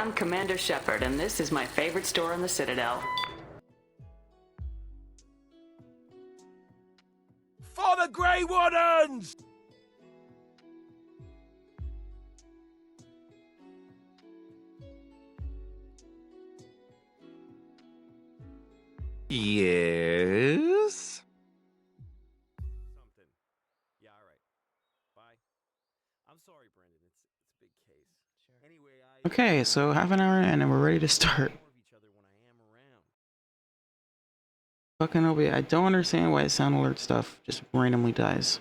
I'm Commander Shepard, and this is my favorite store in the Citadel. For the Grey Wardens! Yes? Something. Yeah, all right. Bye. I'm sorry, Brendan. It's a big case. Sure. Anyway, Okay, so half an hour in and we're ready to start. more of each other when I am around. Fucking OB, I don't understand why sound alert stuff just randomly dies.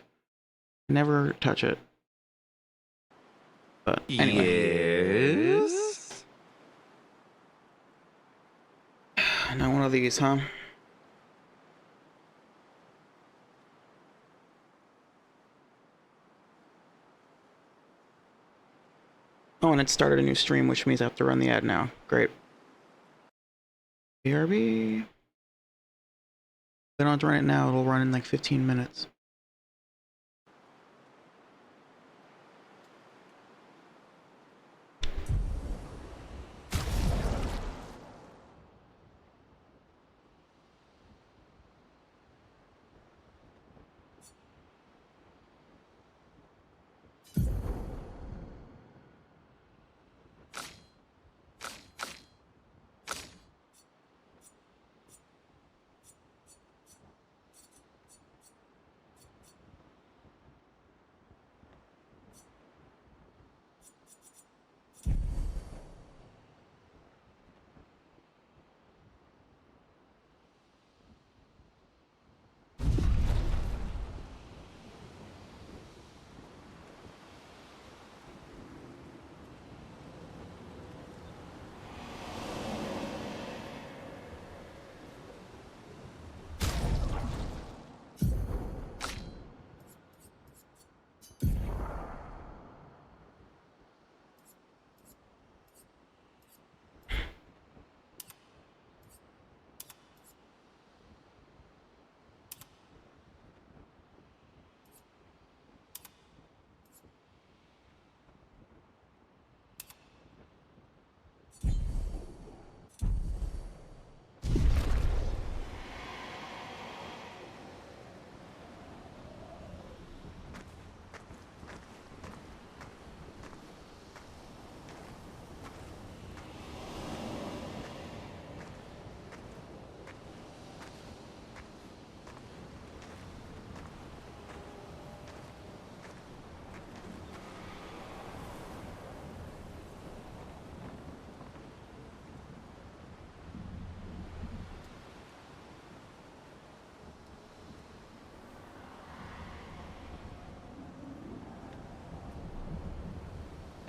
Never touch it. But anyway. Yes? Not one of these, huh? Oh, and it started a new stream, which means I have to run the ad now. Great. BRB. If I don't run it now, it'll run in like 15 minutes.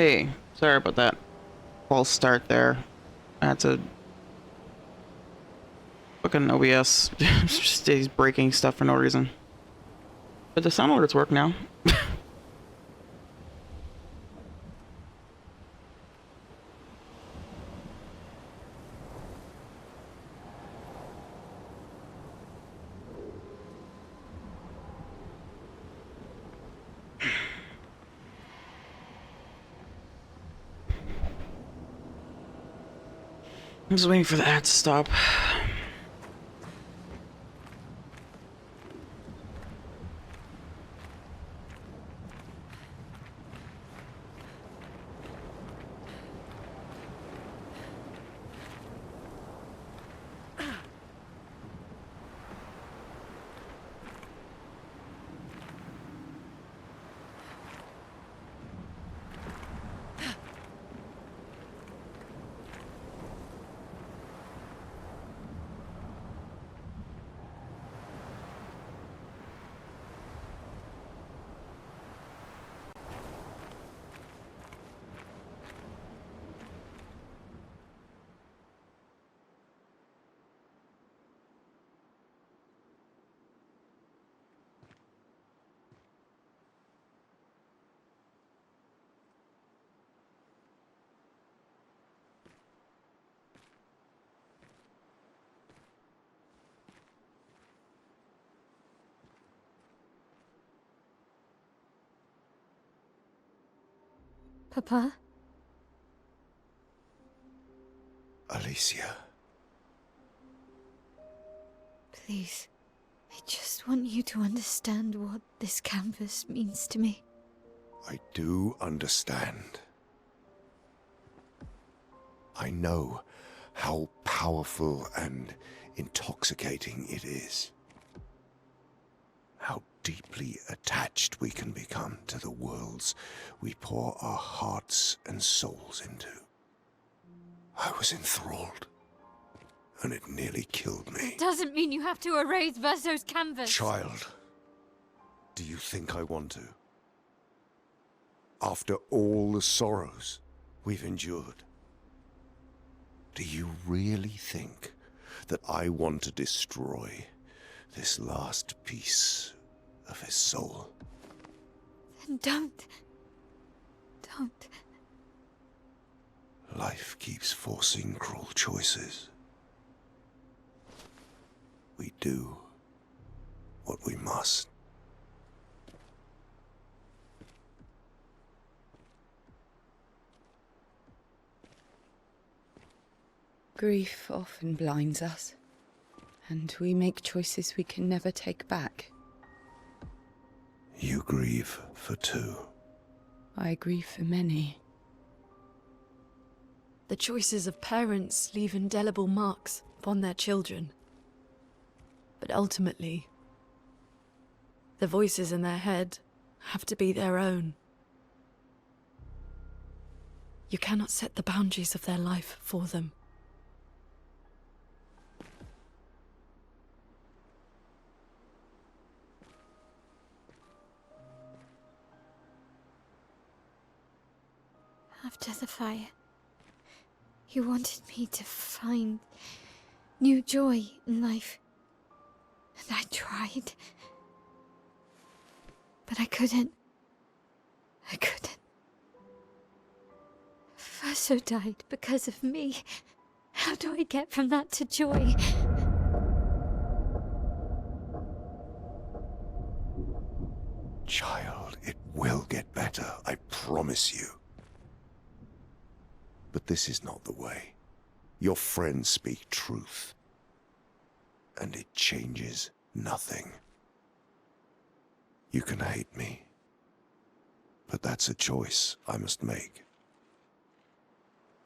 Hey, sorry about that false start there. That's a fucking OBS just stays breaking stuff for no reason. But the sound alerts work now. I'm just waiting for the ad to stop. Papa? Acacia. Please, I just want you to understand what this canvas means to me. I do understand. I know how powerful and intoxicating it is. How deeply attached we can become to the worlds we pour our hearts and souls into. I was enthralled, and it nearly killed me. Doesn't mean you have to erase Verso's canvas. Child, do you think I want to? After all the sorrows we've endured, do you really think that I want to destroy this last piece of his soul? Then don't. Don't. Life keeps forcing cruel choices. We do what we must. Grief often blinds us, and we make choices we can never take back. You grieve for two. I grieve for many. The choices of parents leave indelible marks upon their children. But ultimately, the voices in their head have to be their own. You cannot set the boundaries of their life for them. After the fire, you wanted me to find new joy in life. And I tried. But I couldn't. I couldn't. Verso died because of me. How do I get from that to joy? Child, it will get better, I promise you. But this is not the way. Your friends speak truth. And it changes nothing. You can hate me. But that's a choice I must make.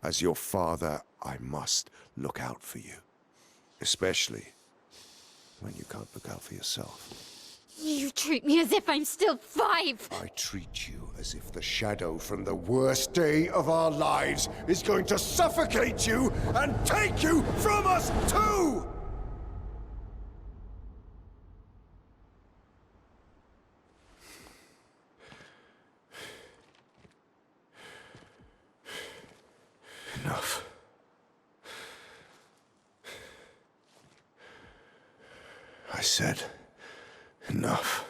As your father, I must look out for you. Especially when you can't look out for yourself. You treat me as if I'm still 5! I treat you as if the shadow from the worst day of our lives is going to suffocate you and take you from us too! Enough. I said enough.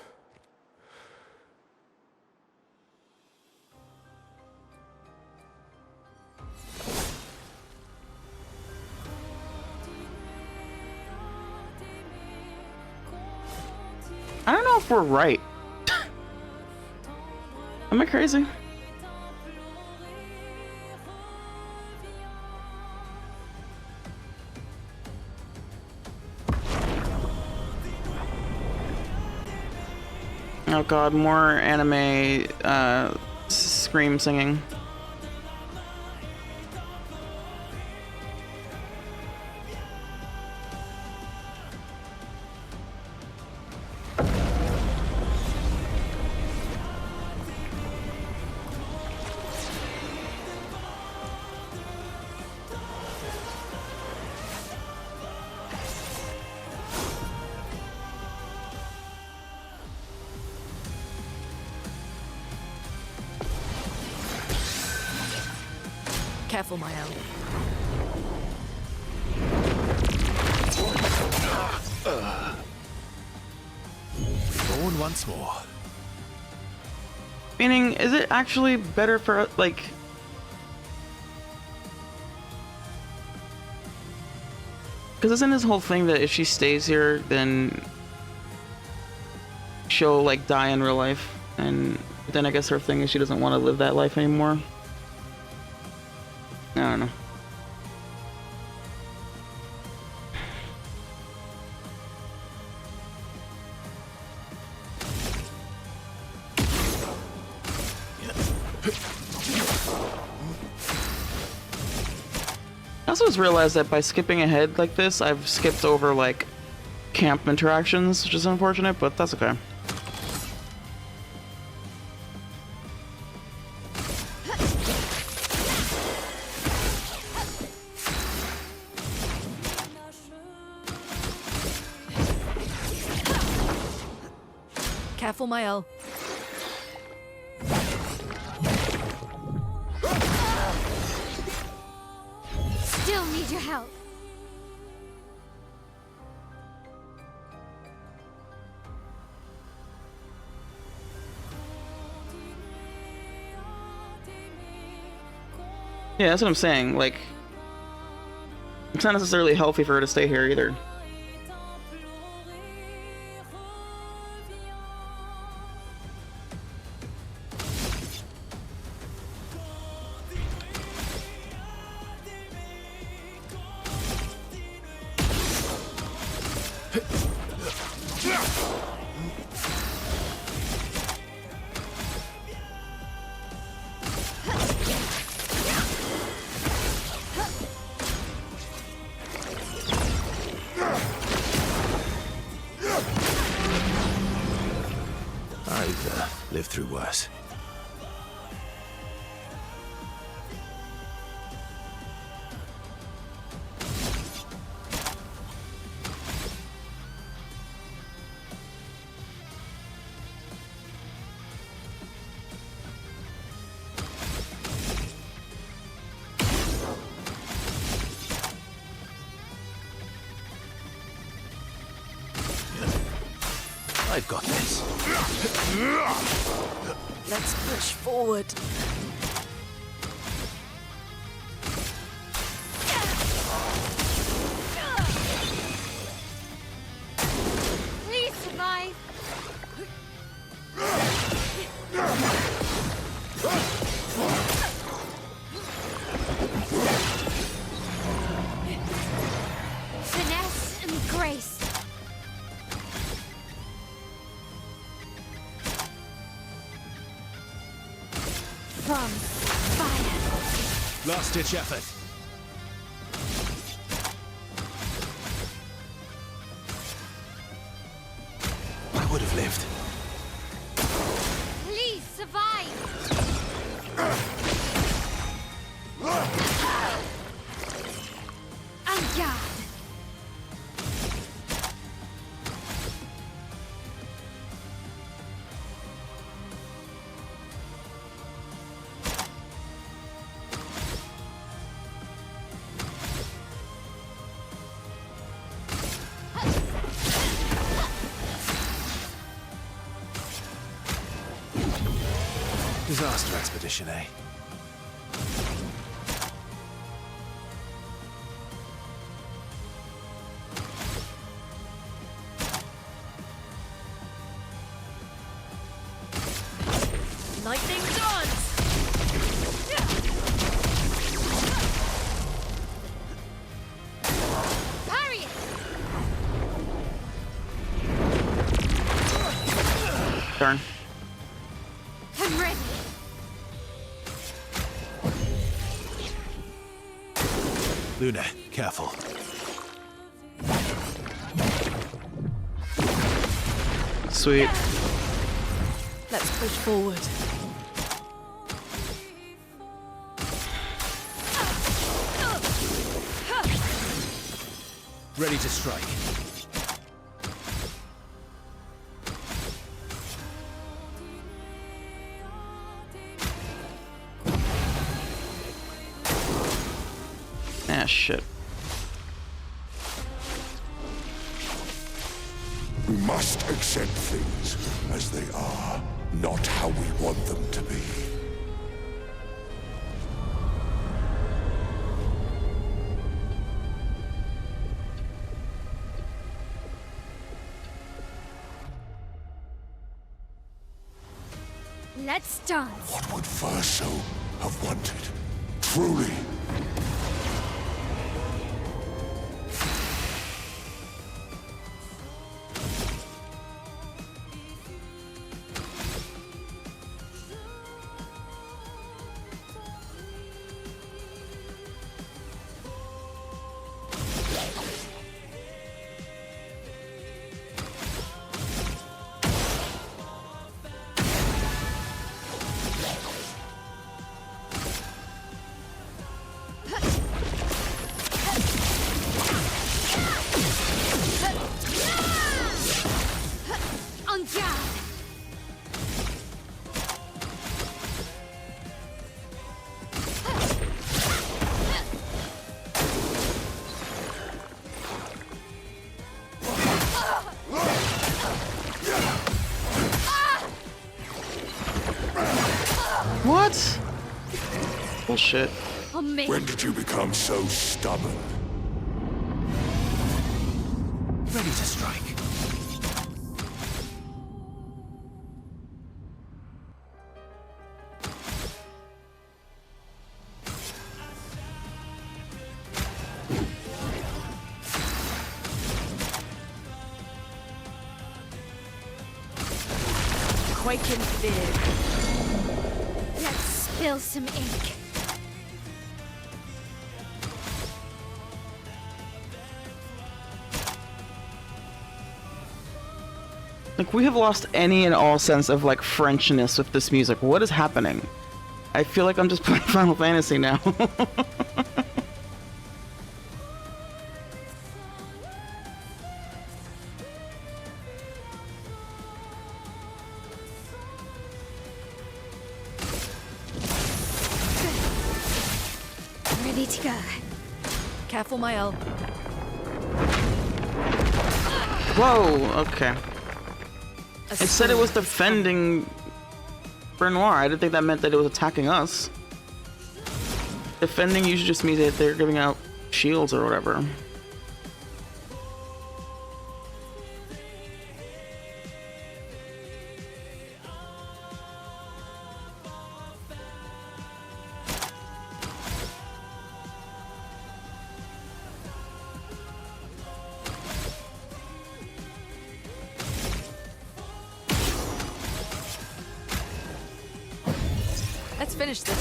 I don't know if we're right. Am I crazy? Oh god, more anime scream singing. Careful, my elder. Born once more. Meaning, is it actually better for, like... Because isn't this whole thing that if she stays here, then she'll, like, die in real life? And then I guess her thing is she doesn't want to live that life anymore. I don't know. also just realized that by skipping ahead like this, I've skipped over, like, camp interactions, which is unfortunate, but that's okay. Careful, Mael. Still need your help. Yeah, that's what I'm saying. Like, it's not necessarily healthy for her to stay here either. I've lived through worse. I've got this. Let's push forward. Please survive. Finesse and grace. From fire. Last-ditch effort. I would have lived. Please survive. En garde. Disaster expedition, eh? Lightning dance! Parry it. Darn. I'm ready. Luna, careful. Sweet. Let's push forward. Ready to strike. Ah, shit. We must accept things as they are, not how we want them to be. Let's dance. What would Verso have wanted? Truly. What? Bullshit. I'll make When did you become so stubborn? Ready to strike. Quake in fear. Let's spill some ink. Like, we have lost any and all sense of, like, Frenchness with this music. What is happening? I feel like I'm just playing Final Fantasy now. Ready to go. Careful, my elf. Whoa, okay. It said it was defending Renoir. I didn't think that meant that it was attacking us. Defending usually just means that they're giving out shields or whatever. Let's finish this.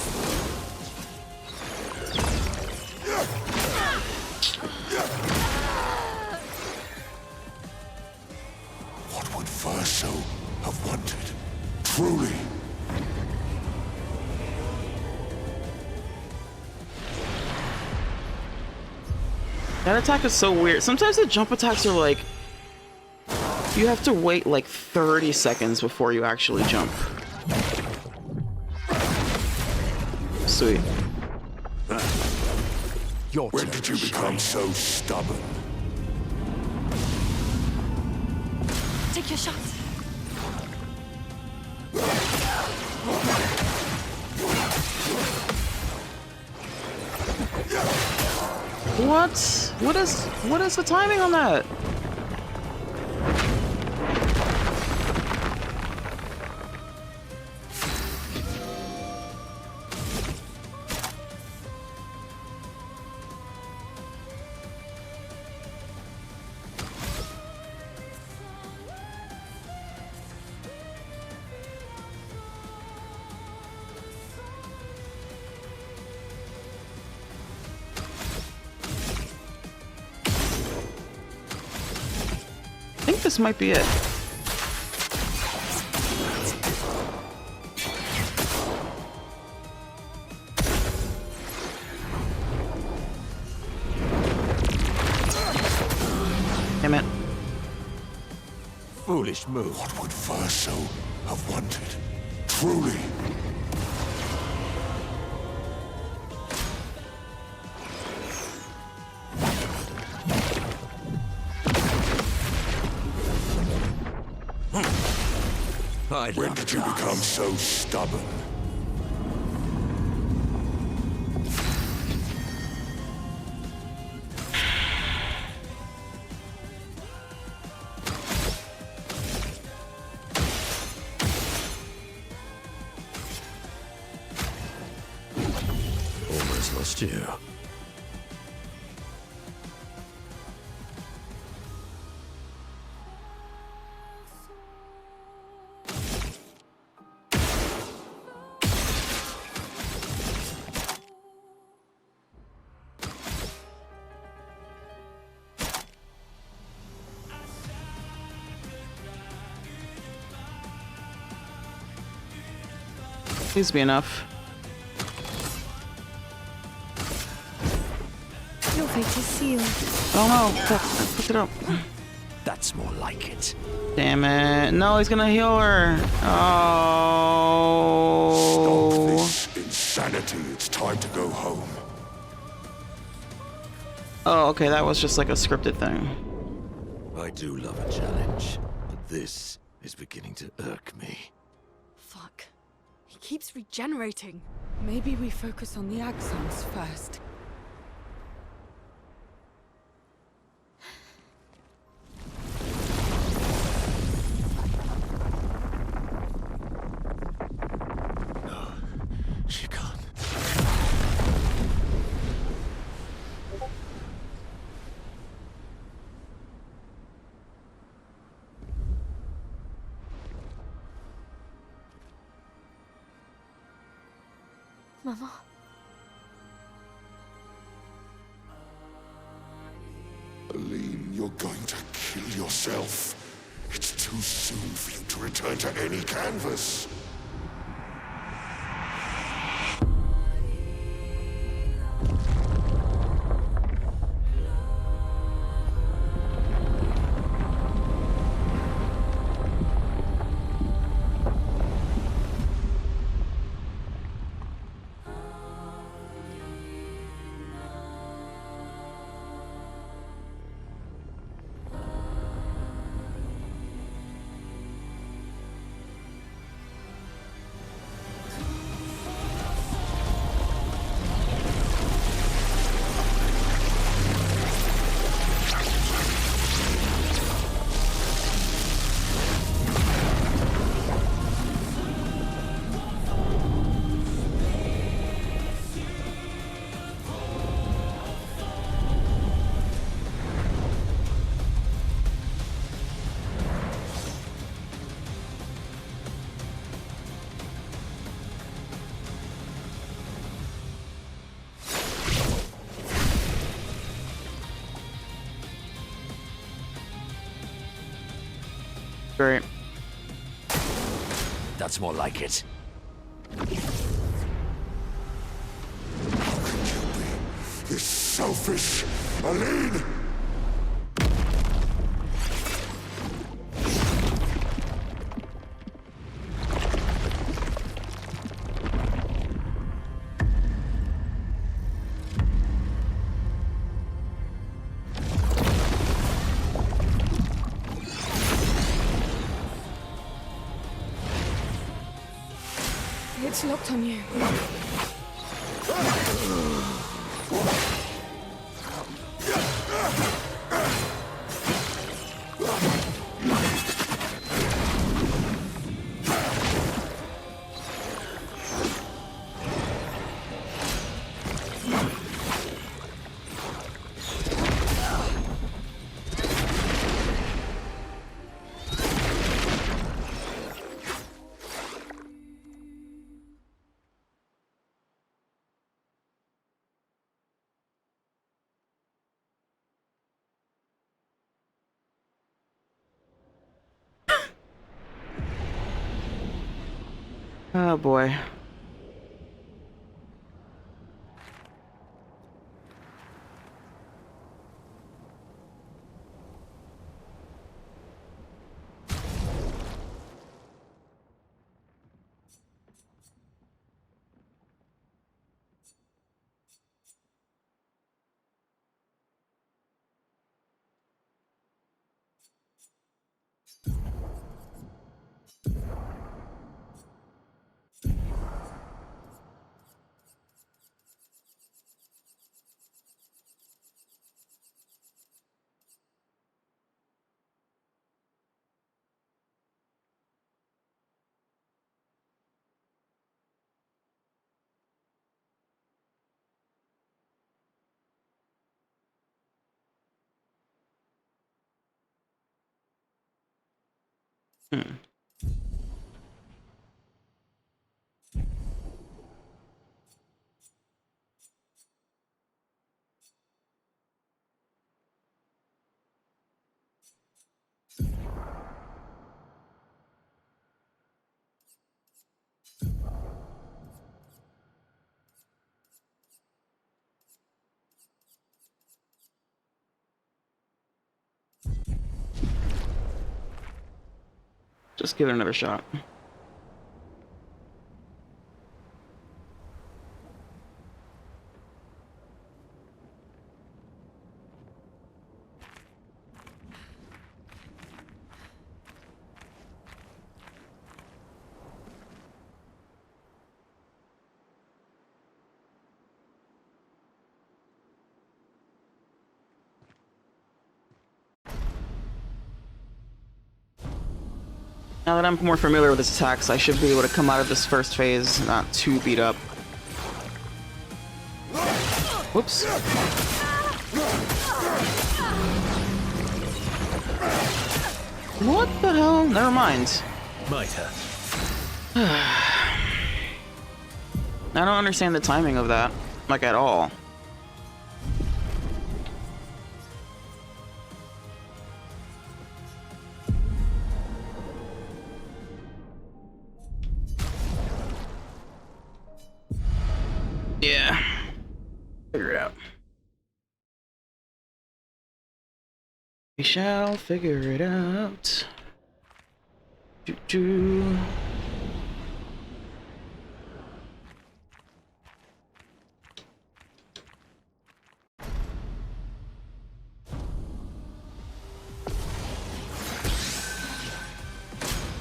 What would Verso have wanted? Truly. That attack is so weird. Sometimes the jump attacks are like, you have to wait like 30 seconds before you actually jump. Sweet. When did you become so stubborn? Take your shot. What? What is the timing on that? I think this might be it. Damn it. Foolish move. What would Verso have wanted? Truly. When did you become so stubborn? Almost lost you. Please be enough. Your fate is sealed. Oh no, fuck, pick it up. That's more like it. Damn it. No, he's gonna heal her. Stop Oh. this insanity. It's time to go home. Oh, okay, that was just like a scripted thing. I do love a challenge, but this is beginning to irk me. Fuck. He keeps regenerating. Maybe we focus on the axons first. No, she can't. Mama. Aline, you're going to kill yourself. It's too soon for you to return to any canvas. Great. That's more like it. This selfish Aline! It's locked on you. Oh boy. Hmm. Just give it another shot. Now that I'm more familiar with his attacks, I should be able to come out of this first phase not too beat up. Whoops. What the hell? Never mind. Might have. I don't understand the timing of that, like at all. Yeah. Figure it out. We shall figure it out. Choo-choo.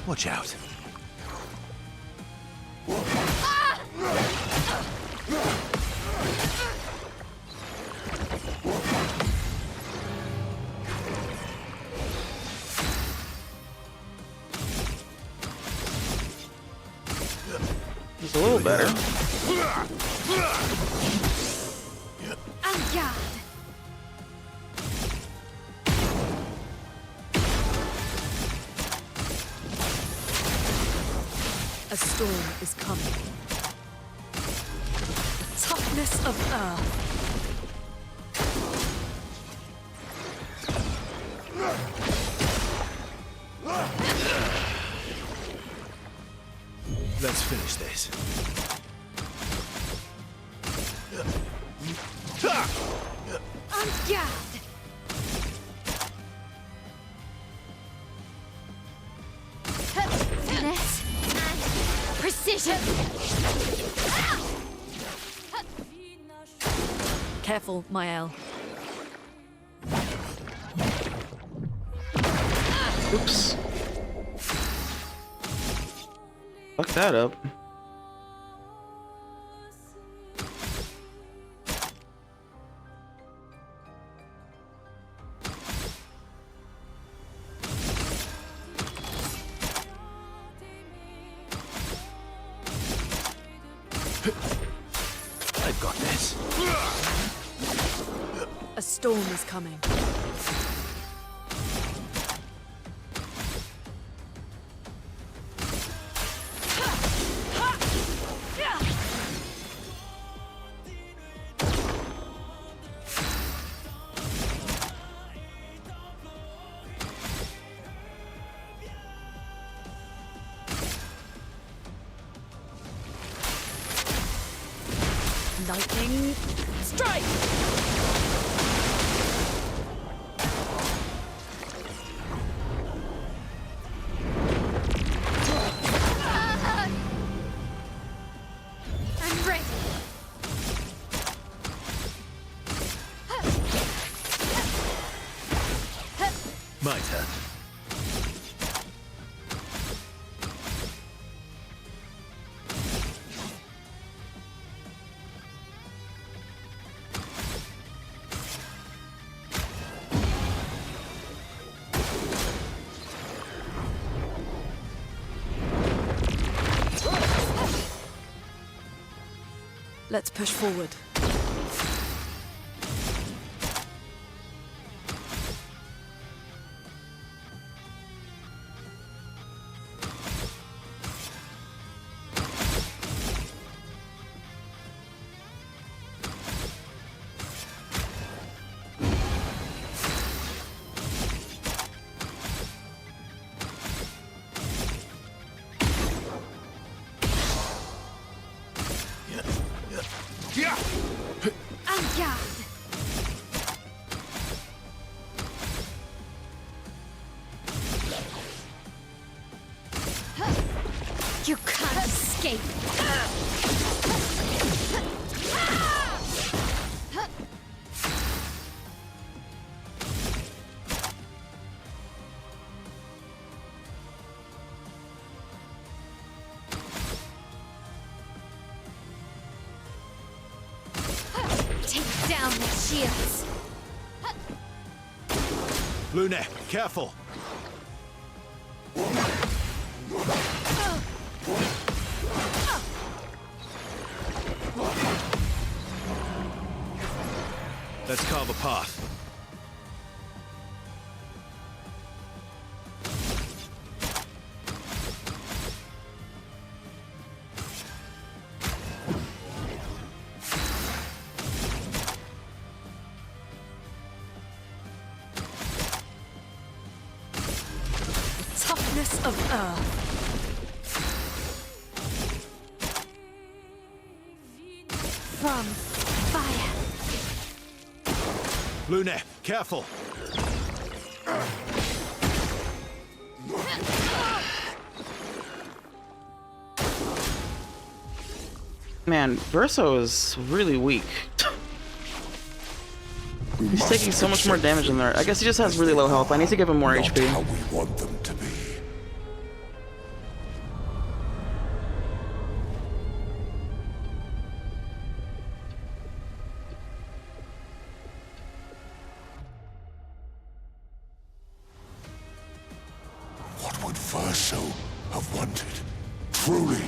Watch out. It's a little better. A storm is coming. The toughness of earth. Let's finish this. On guard! Finesse and precision! Careful, Mael. Oops. Fuck that up. I've got this. A storm is coming. Lightning strike! I'm ready! My turn. Let's push forward. En garde! You can't escape! Take down the shields! Lune, careful. path. Toughness of earth. From fire. Lune, careful. Man, Verso is really weak. He's taking so much more damage in there. I guess he just has really low health. I need to give him more Not HP. how we want them to be. What would Verso have wanted? Truly.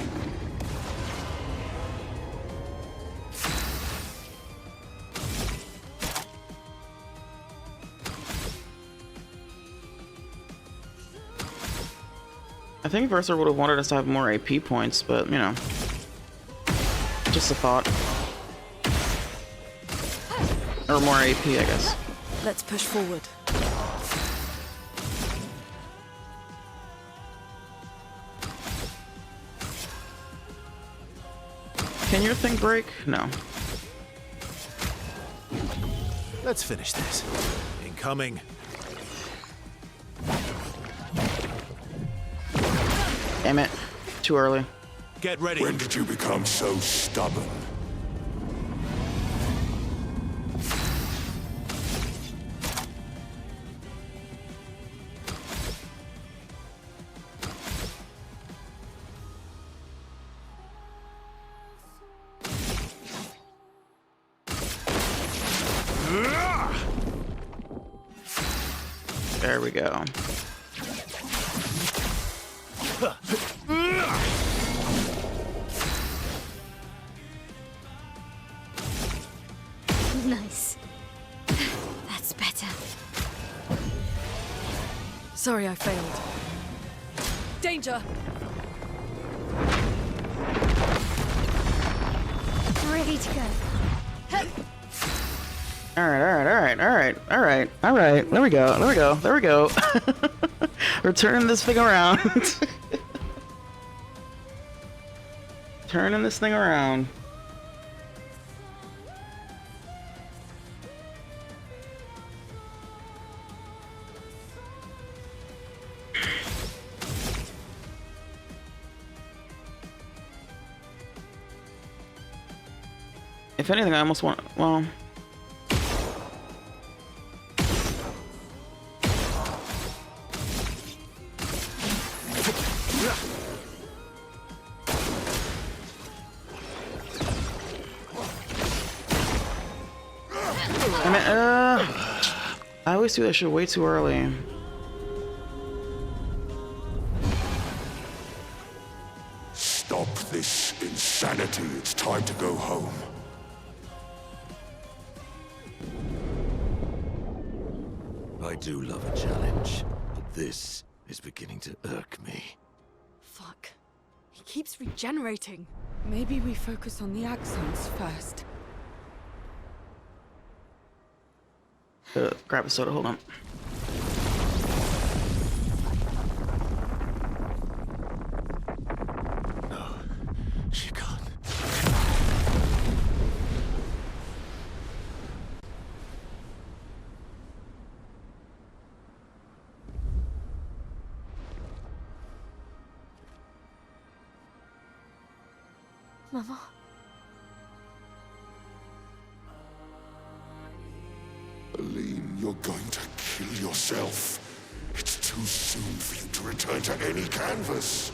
I think Verso would have wanted us to have more AP points, but you know, just a thought. Or more AP, I guess. Let's push forward. Can your thing break? No. Let's finish this. Incoming. Damn it. Too early. Get ready. When did you become so stubborn? There we go. Nice. That's better. Sorry I failed. Danger! Ready to go. Alright. There we go. We're turning this thing around. Turning this thing around. If anything, I almost want, well... I always do that shit way too early. Stop this insanity. It's time to go home. I do love a challenge, but this is beginning to irk me. Fuck. He keeps regenerating. Maybe we focus on the axons first. Grab a soda, hold on. No, she can't. Mama. Aline, you're going to kill yourself. It's too soon for you to return to any canvas.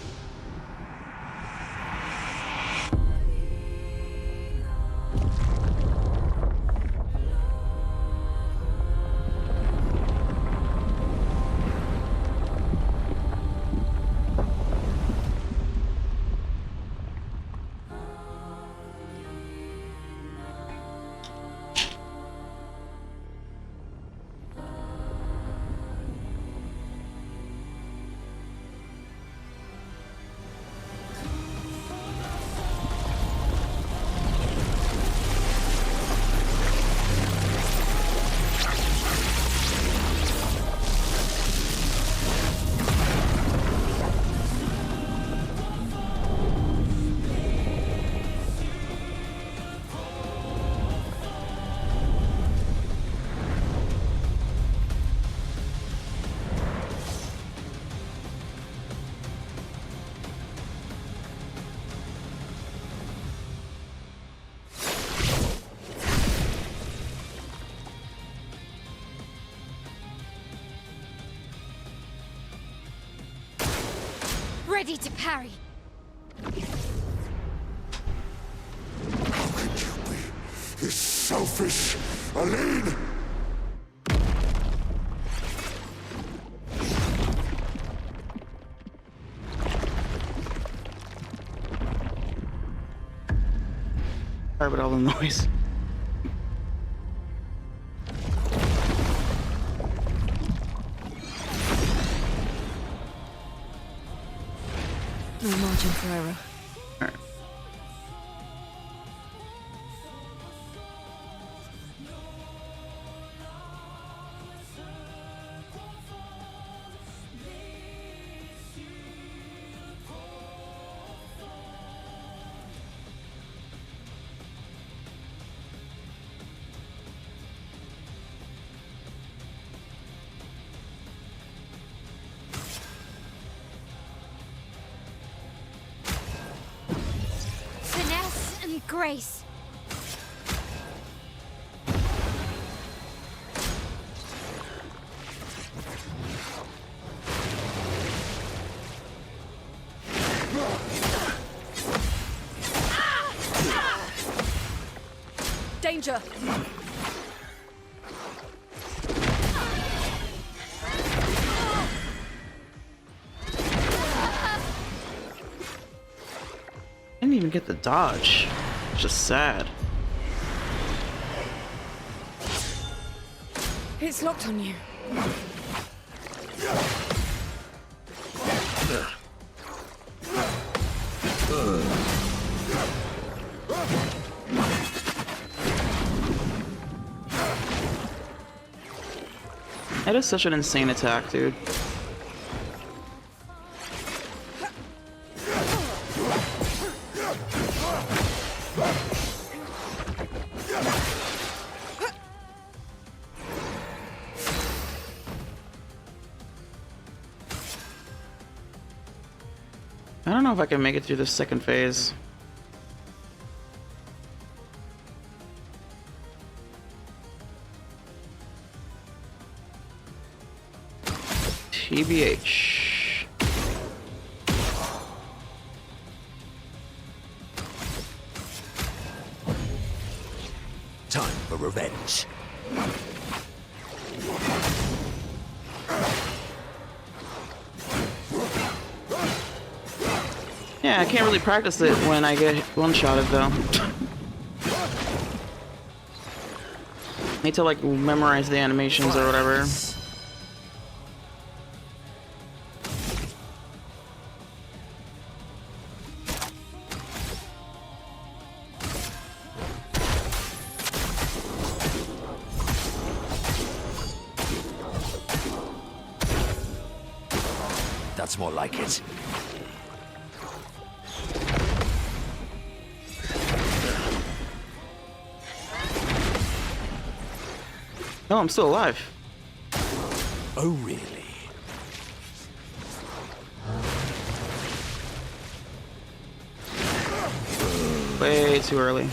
ready to parry. How could you be this selfish, Aline? Sorry about all the noise. No margin for error. Alright. Finesse and grace. Danger! I didn't even get the dodge. It's just sad. It's locked on you. That is such an insane attack, dude. I don't know if I can make it through this second phase. TBH. Time for revenge. Yeah, I can't really practice it when I get one-shotted, though. Need to, like, memorize the animations or whatever. That's more like it. No, I'm still alive. Oh, really? Way too early.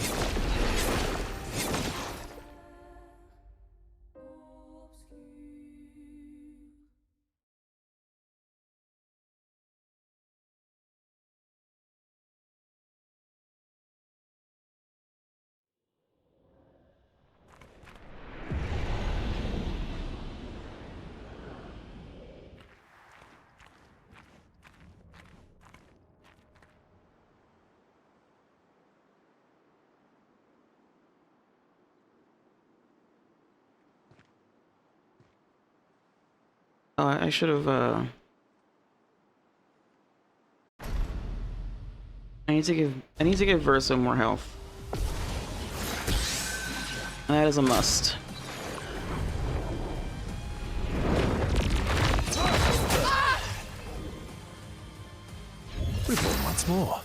Oh, I should have, I need to give Versa more health. That is a must. We're born once more.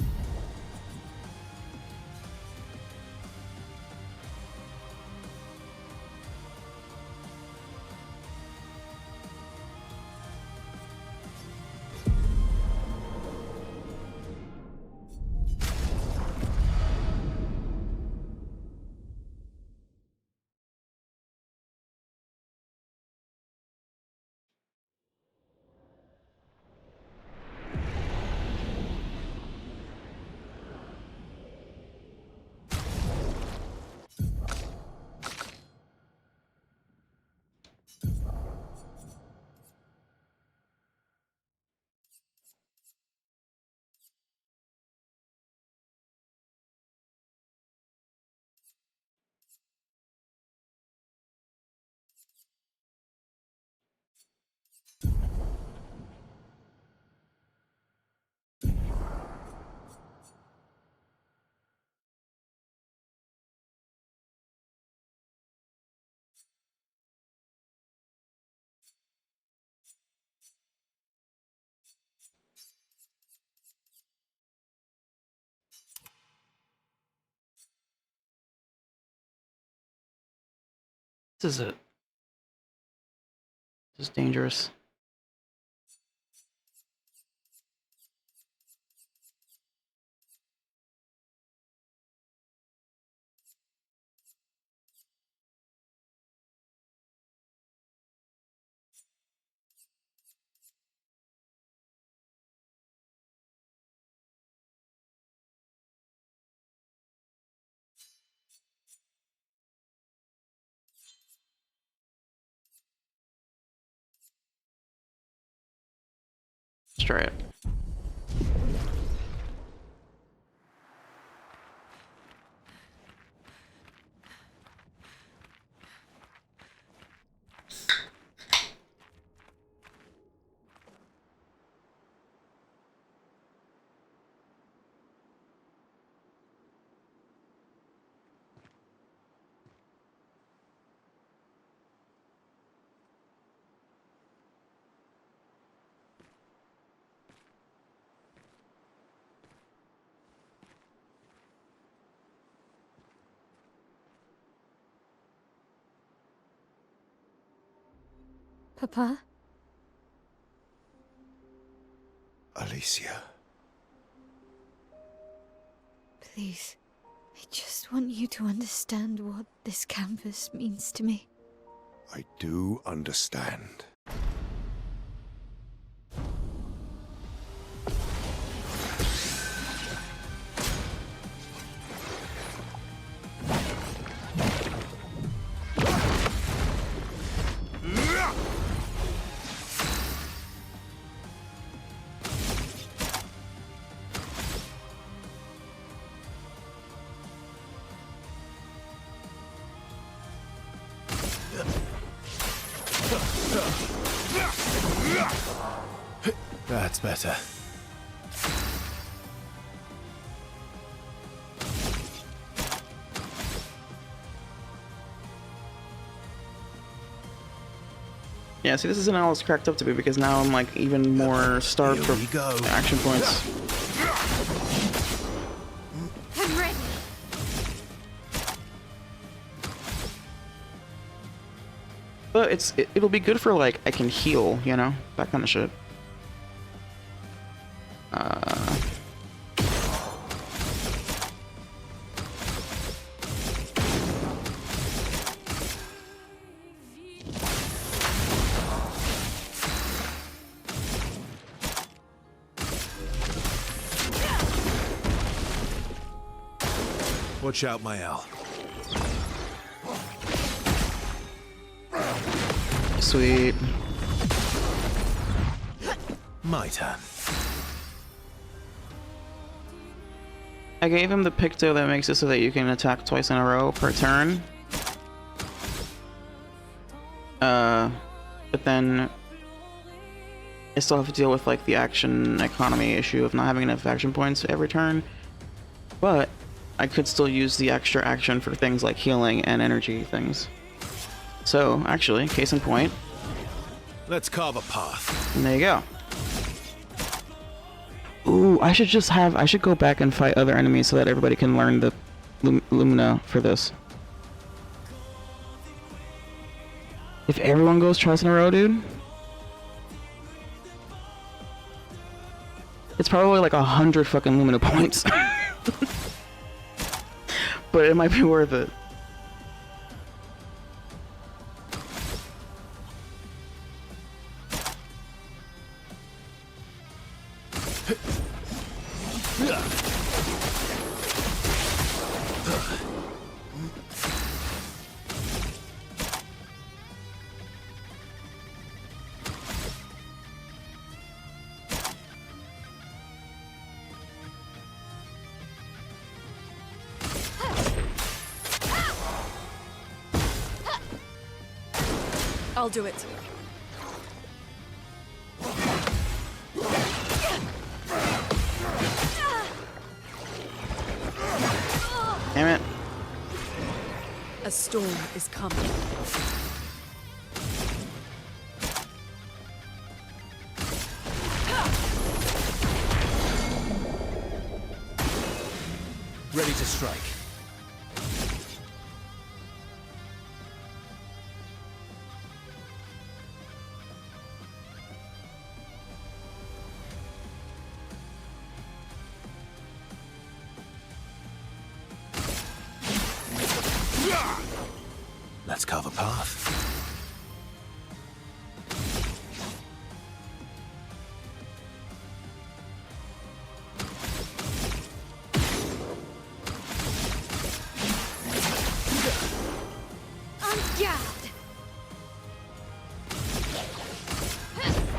This is it. This is dangerous. Let's try it. Papa? Alicia. Please. I just want you to understand what this canvas means to me. I do understand. That's better. Yeah, see, this isn't all it's cracked up to be because now I'm like even more starved Here for we go. action points. I'm ready. But it'll be good for like I can heal, you know, that kind of shit. Watch out, my Al. Sweet. My turn. I gave him the picto that makes it so that you can attack twice in a row per turn. But then I still have to deal with like the action economy issue of not having enough action points every turn. But I could still use the extra action for things like healing and energy things. So, actually, case in point. Let's carve a path. And there you go. Ooh, I should go back and fight other enemies so that everybody can learn the Lumina for this. If everyone goes twice in a row, dude, it's probably like 100 fucking Lumina points. But it might be worth it. I'll do it. Damn it. A storm is coming. Ready to strike.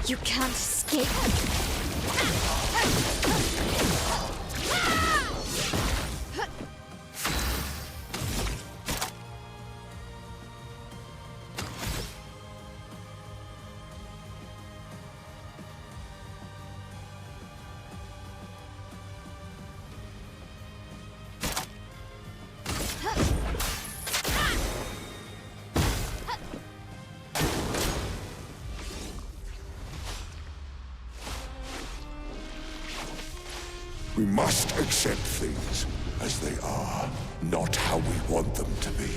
You can't escape. We must accept things as they are, not how we want them to be.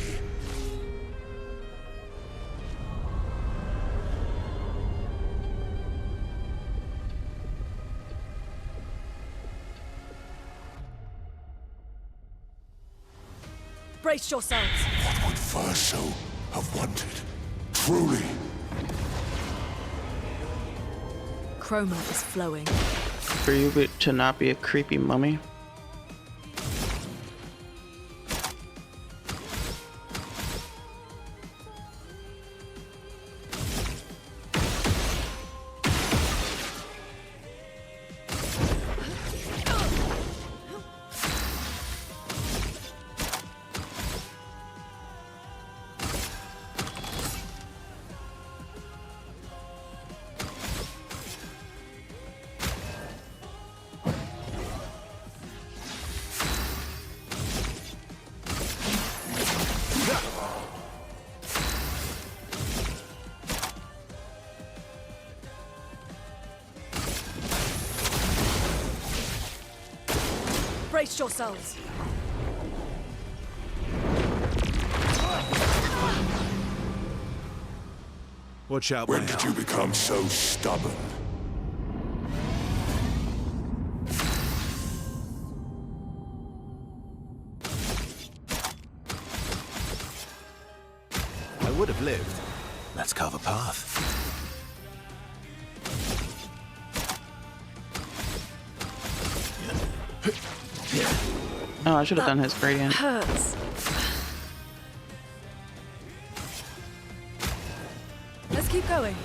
Brace yourselves. What would Verso have wanted? Truly. Chroma is flowing. For you to not be a creepy mummy. Brace yourselves. Watch out, When did you become so stubborn? I would have lived. Let's carve a path. Oh, I should have done his gradient. Hurts. Let's keep going.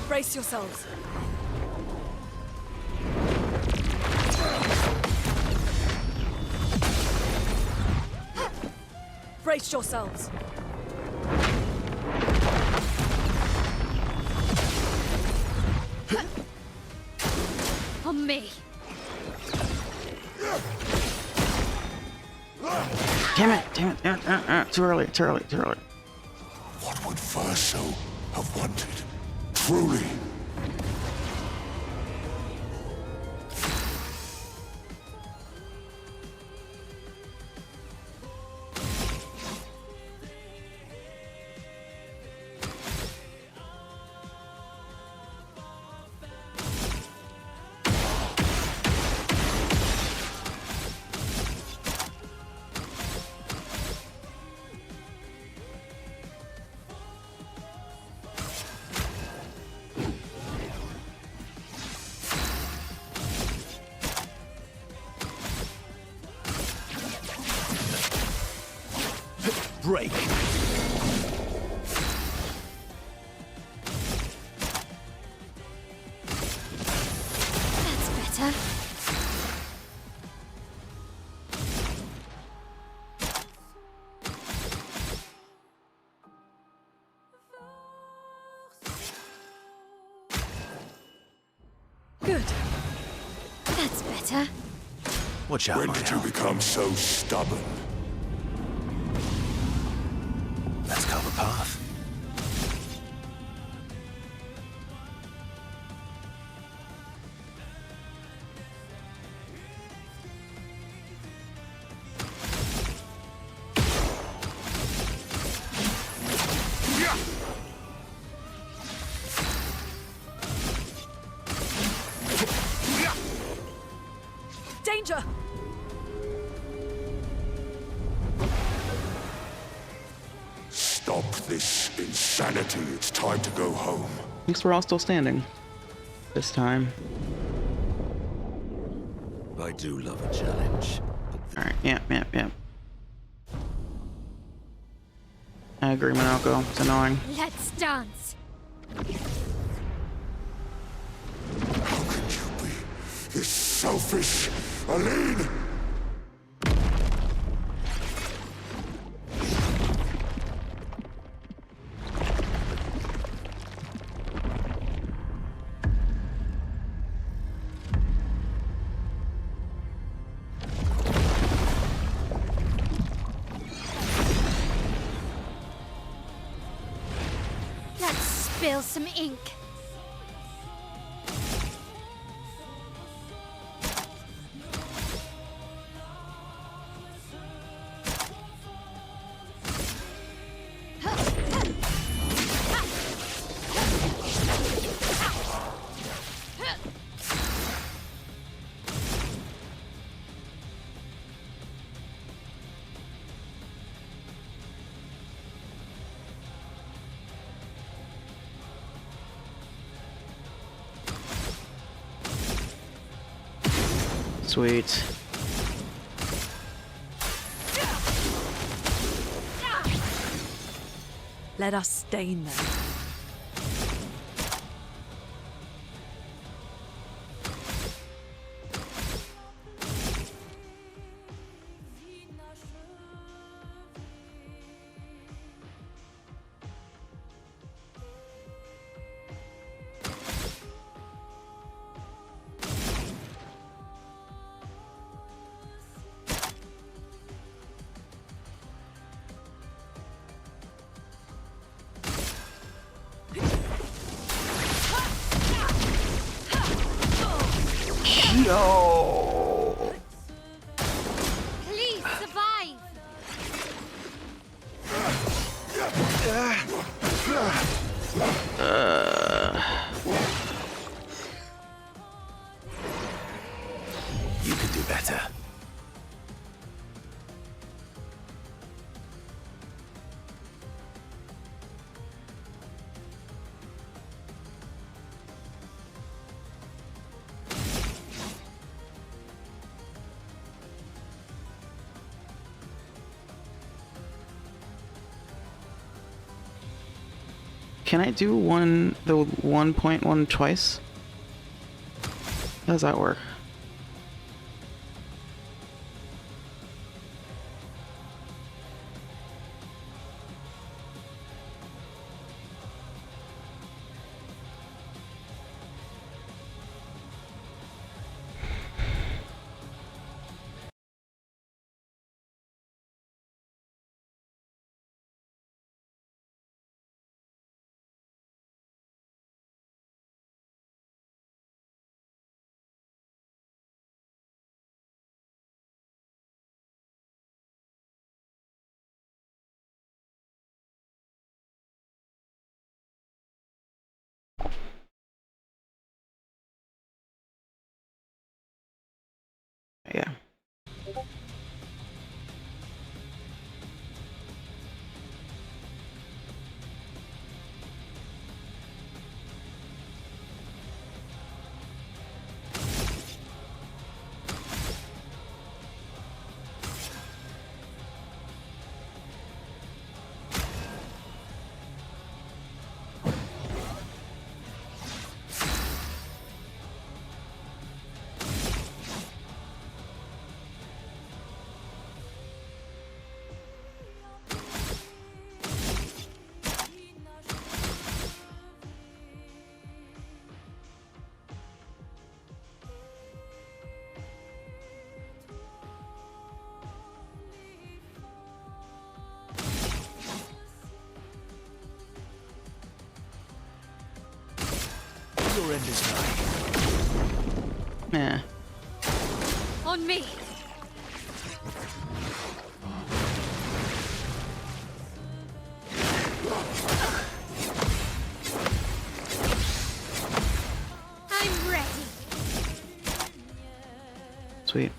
Brace yourselves. Brace yourselves. On me. Damn it! Damn it! Too early! Too early! Too early! What would Verso have wanted? Truly. Break. That's better. Good. That's better. Watch out, When my did you elf. become so stubborn? Let's carve a path. Danger! Stop this insanity. It's time to go home. At least we're all still standing. This time. I do love a challenge, but Alright, yep. I agree, Minoko. It's annoying. Let's dance. How could you be this selfish, Aline? Let's spill some ink. Sweet. Let us stain them. Yo! Please survive. You could do better. Can I do the 1.1 twice? How does that work? Yeah. Your end is nigh. Yeah. On me. I'm ready. Sweet.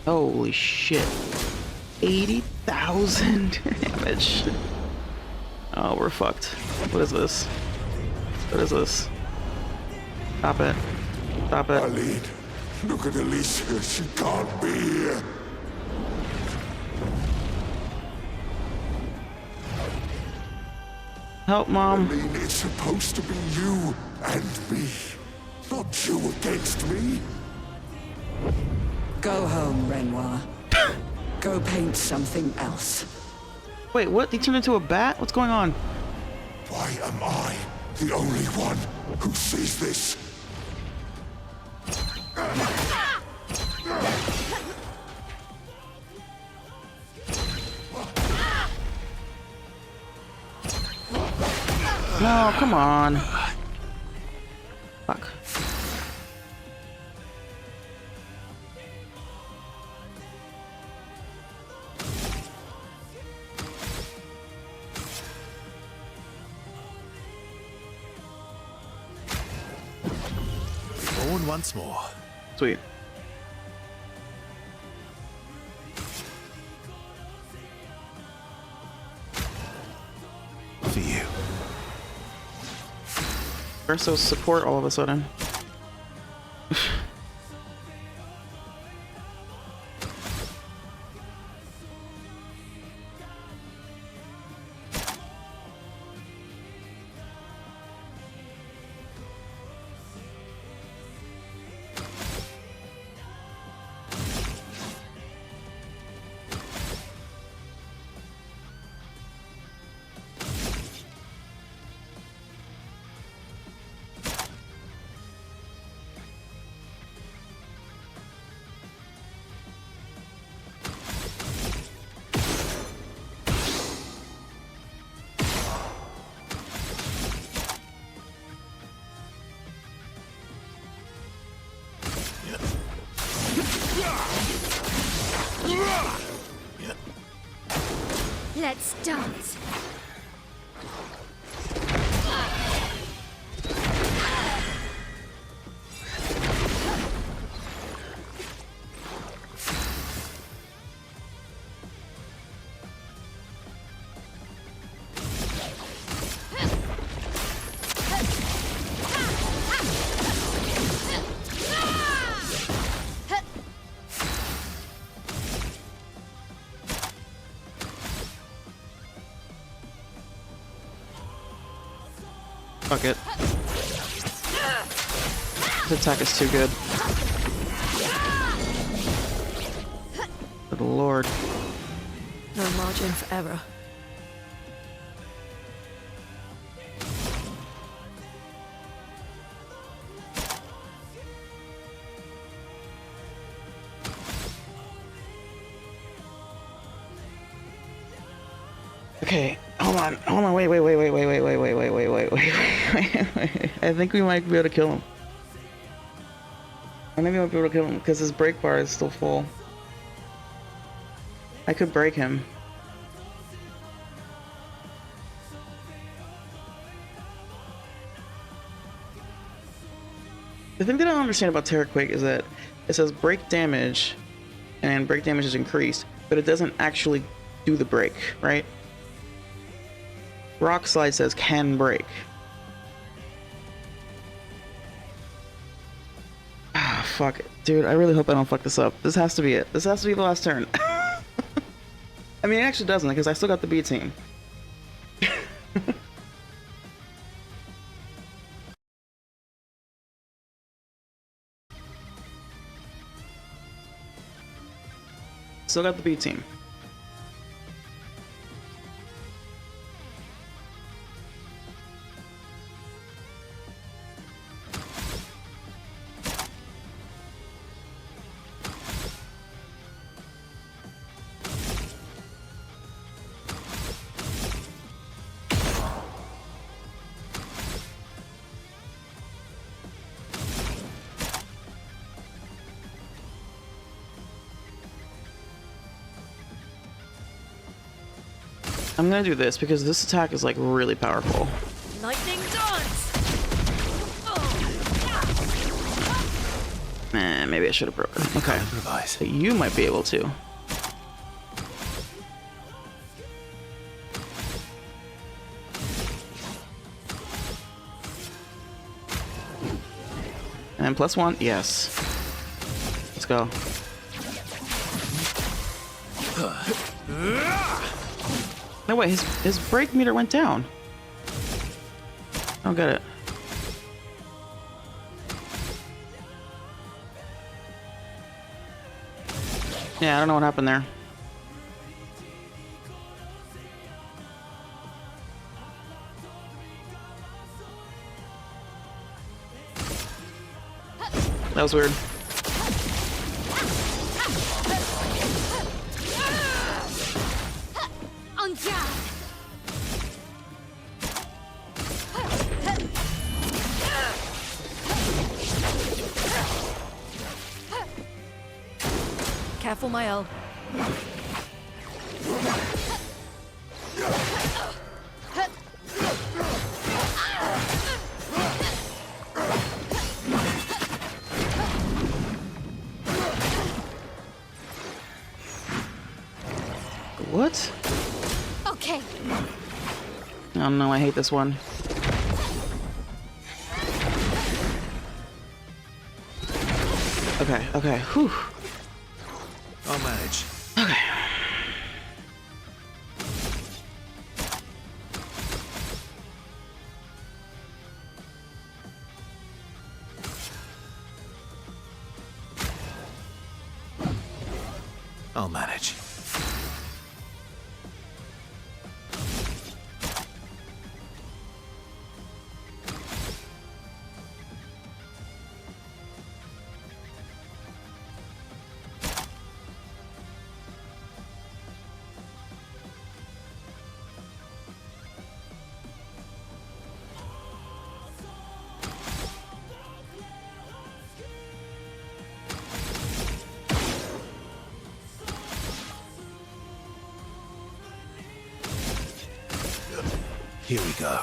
Holy shit. 80,000 damage. Oh, we're fucked. What is this? What is this? Stop it. Stop it. Eileen, look at Alicia. She can't be here. Help, Mom. Eileen, it's supposed to be you and me. Not you against me. Go home, Renoir. Go paint something else. Wait, what? He turned into a bat? What's going on? Why am I the only one who sees this? No, come on. Fuck. Born once more. Sweet. For you. We're so support all of a sudden. Let's dance. Fuck it. This attack is too good. Good lord. No margin for error. Okay, hold on, wait. I think we might be able to kill him. I think we might be able to kill him because his break bar is still full. I could break him. The thing that I don't understand about Terraquake is that it says break damage, and break damage is increased, but it doesn't actually do the break, right? Rock Slide says can break. Ah, fuck it. Dude, I really hope I don't fuck this up. This has to be it. This has to be the last turn. I mean, it actually doesn't, because I still got the B team. Still got the B team. I'm gonna do this because this attack is like really powerful. Lightning dance! Maybe I should have broken. Okay. Improvise. But you might be able to. And +1, yes. Let's go. No way, his brake meter went down. I don't get it. Yeah, I don't know what happened there. That was weird. Careful, my L. What? Okay. Oh no, I hate this one. Okay, okay, whew. I'll manage. Okay. I'll manage. Here we go.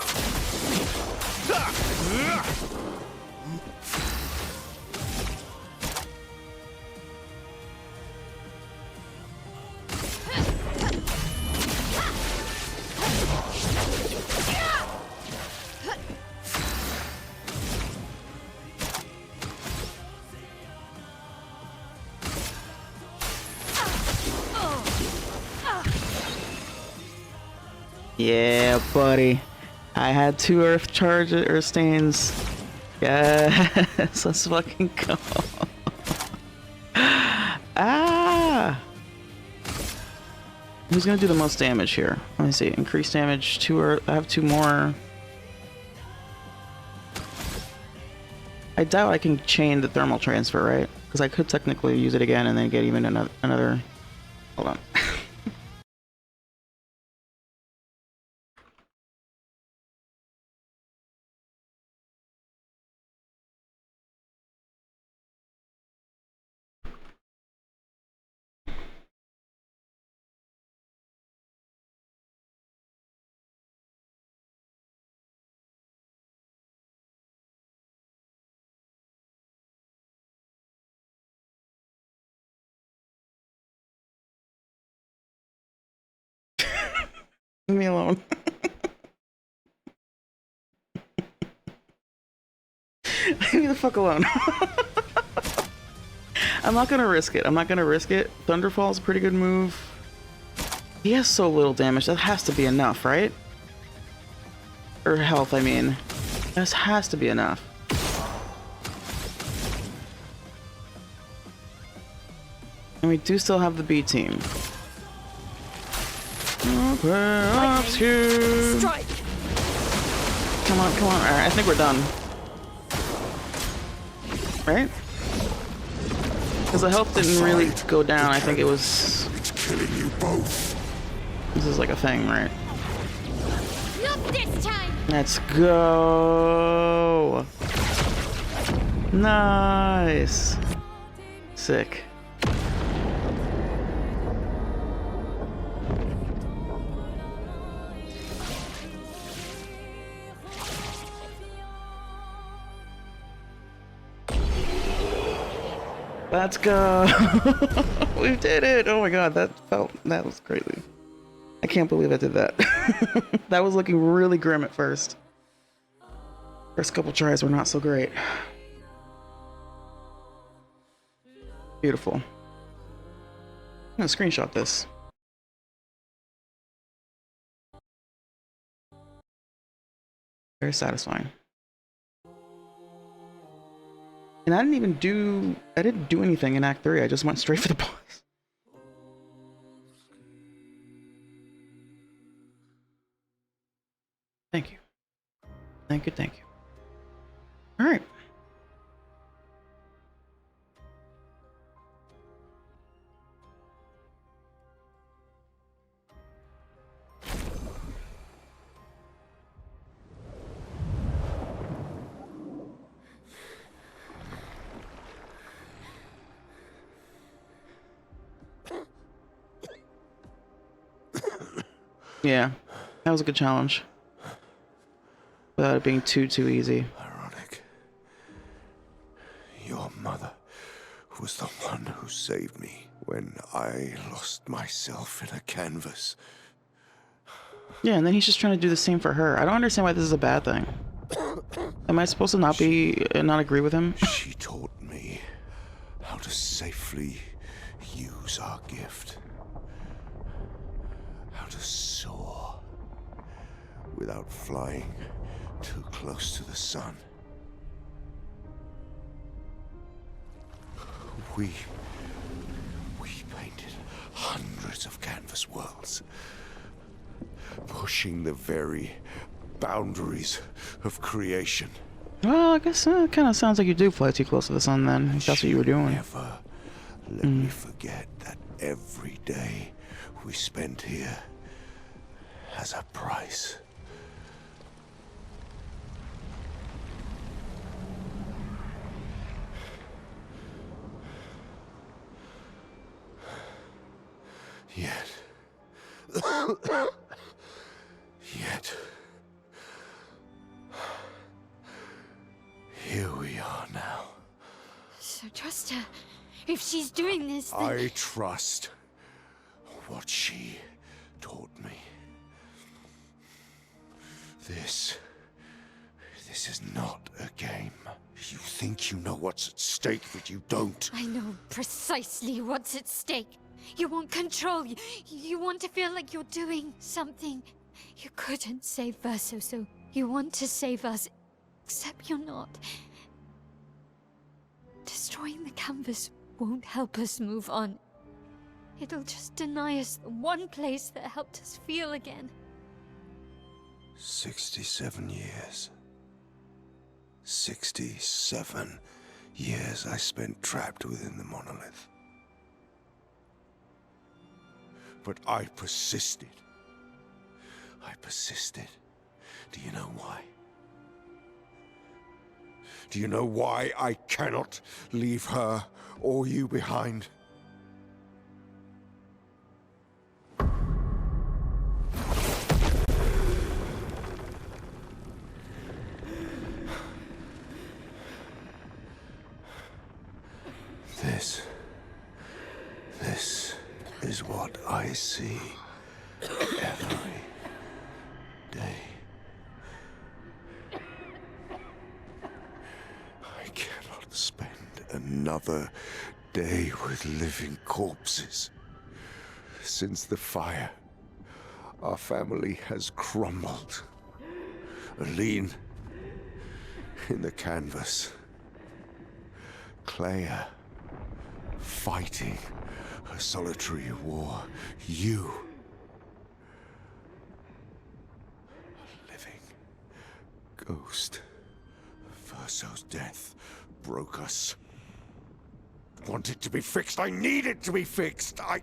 Yeah, buddy. I had 2 earth charges, earth stains. Yes, let's fucking go. Ah! Who's gonna do the most damage here? Let me see. Increased damage, 2 earth. I have 2 more. I doubt I can chain the thermal transfer, right? Because I could technically use it again and then get even another. Hold on. Leave me alone. Leave me the fuck alone. I'm not gonna risk it. I'm not gonna risk it. Thunderfall's a pretty good move. He has so little damage. That has to be enough, right? Or health, I mean. This has to be enough. And we do still have the B team. Okay, Obscur. Strike! Come on, come on. Alright, I think we're done. Right? Because the health didn't really go down. I think it was... It's killing you both. This is like a thing, right? Not this time. Let's go. Nice. Sick. Let's go. We did it. Oh my god, that was crazy. I can't believe I did that. That was looking really grim at first. First couple tries were not so great. Beautiful. I'm gonna screenshot this. Very satisfying. And I didn't do anything in Act 3, I just went straight for the boss. Thank you. Thank you, thank you. Alright. Yeah, that was a good challenge. Without it being too easy. Ironic. Your mother was the one who saved me when I lost myself in a canvas. Yeah, and then he's just trying to do the same for her. I don't understand why this is a bad thing. Am I supposed to not agree with him? She taught me how to safely use our gift. How to soar without flying too close to the sun. We painted hundreds of canvas worlds, pushing the very boundaries of creation. Well, I guess it kind of sounds like you do fly too close to the sun then, if that's what you were doing. Never let me forget that every day we spent here has a price. Yet, here we are now. So trust her. If she's doing this, then... I trust what she taught me. This is not a game. You think you know what's at stake, but you don't. I know precisely what's at stake. You want control. You want to feel like you're doing something. You couldn't save Verso, so you want to save us. Except you're not. Destroying the canvas won't help us move on. It'll just deny us the one place that helped us feel again. 67 years. 67 years I spent trapped within the monolith. But I persisted. I persisted. Do you know why? Do you know why I cannot leave her or you behind? This is what I see every day. I cannot spend another day with living corpses. Since the fire, our family has crumbled. Aline in the canvas. Clair fighting a solitary war. You, a living ghost. Verso's death broke us. Wanted to be fixed. I need it to be fixed. I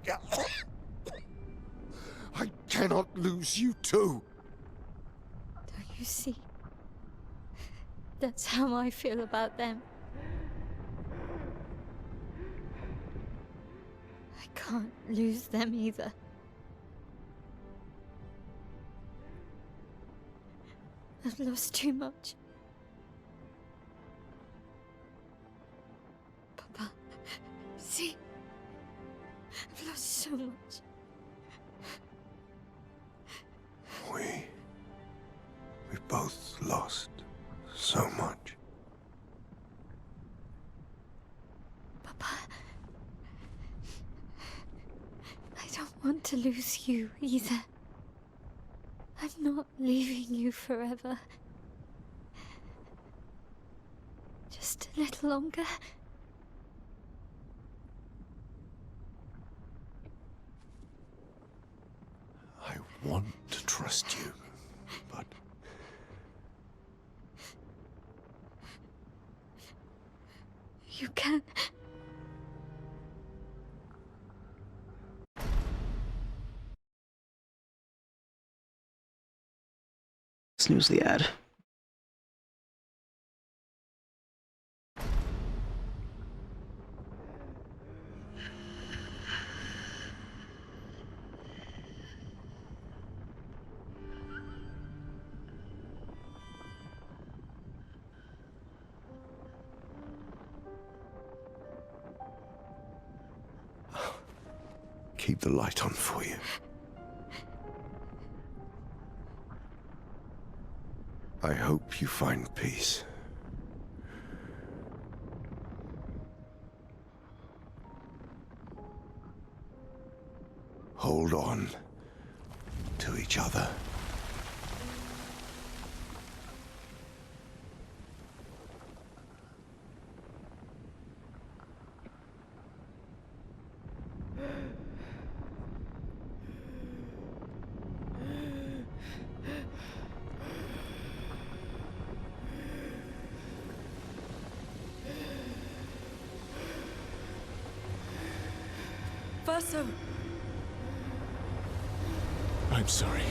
cannot lose you too. Don't you see? That's how I feel about them. I can't lose them either. I've lost too much. Papa, I've lost so much. We both lost so much. Papa, I don't want to lose you either. I'm not leaving you forever. Just a little longer. I want to trust you, but... You can. Snooze the ad. Keep the light on for you. I hope you find peace. Hold on to each other. Verso! I'm sorry.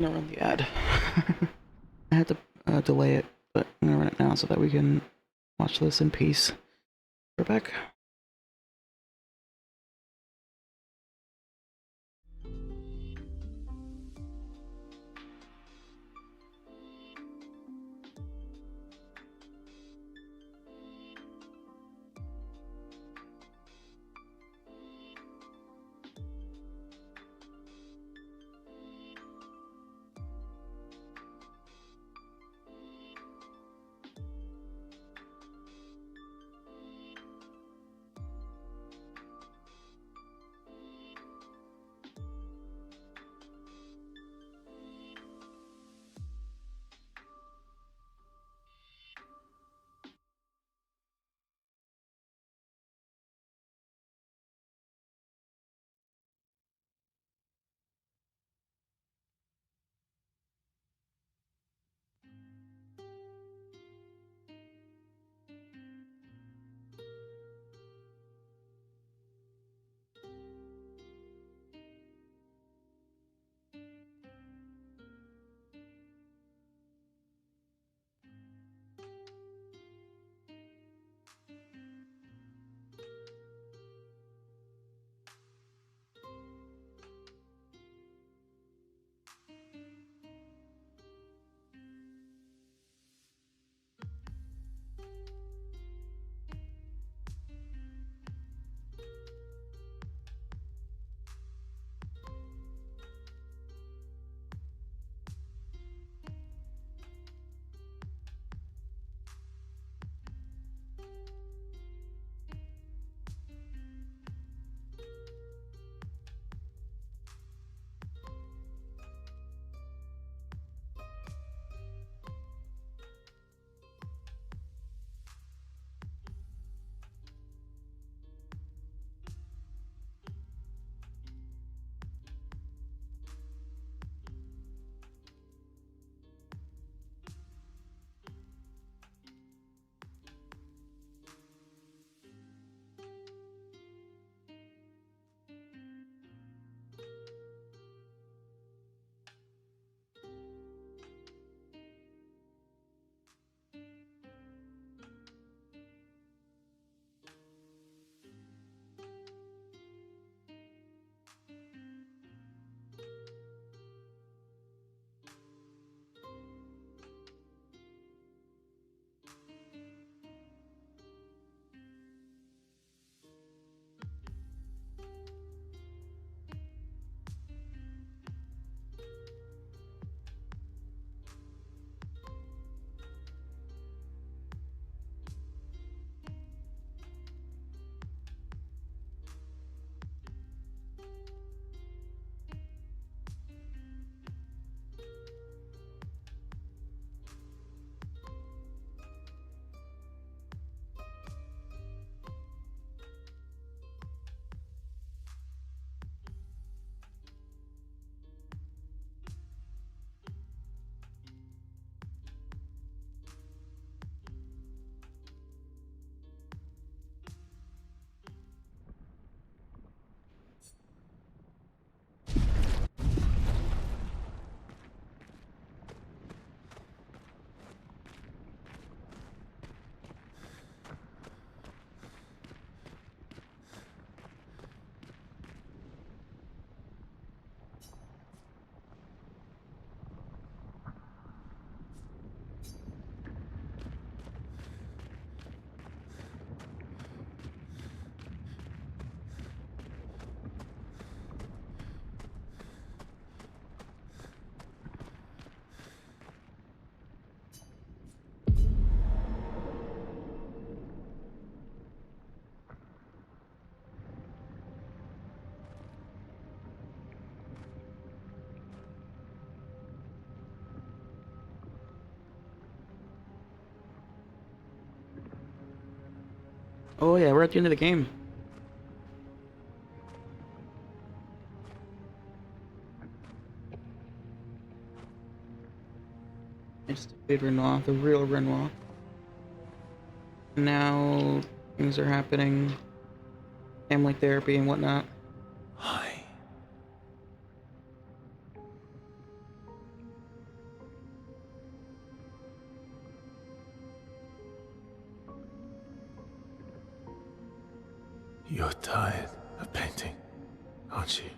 I'm gonna run the ad. I had to delay it, but I'm gonna run it now so that we can watch this in peace. We're back. Oh yeah, we're at the end of the game. I just defeated Renoir, the real Renoir. Now things are happening. Family therapy and whatnot. Hi. You're tired of painting, aren't you?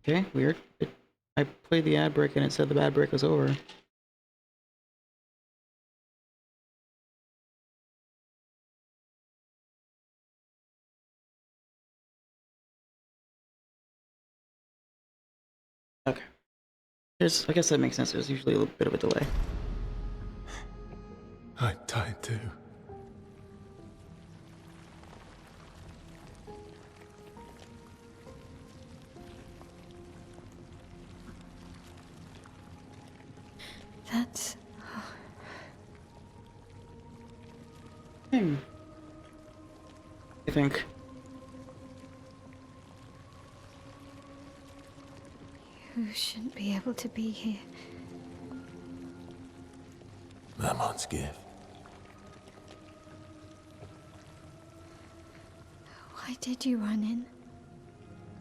Okay, weird. I played the ad break and it said the ad break was over. Okay. I guess that makes sense. There's usually a little bit of a delay. I'm tired too. That's... I think. You shouldn't be able to be here. Mamon's gift. Why did you run in?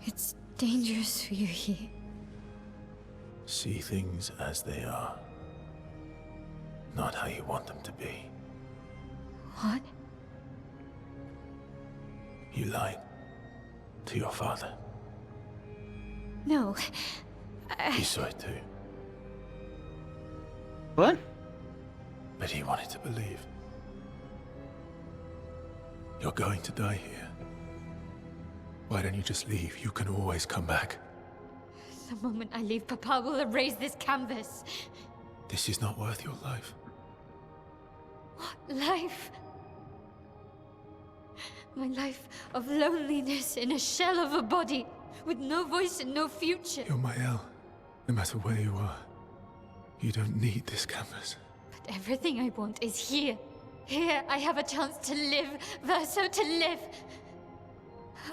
It's dangerous for you here. See things as they are. Not how you want them to be. What? You lied to your father. No. He saw it too. What? But he wanted to believe. You're going to die here. Why don't you just leave? You can always come back. The moment I leave, Papa will erase this canvas. This is not worth your life. What life? My life of loneliness in a shell of a body, with no voice and no future. You're my El, no matter where you are. You don't need this canvas. But everything I want is here. Here I have a chance to live, Verso, to live.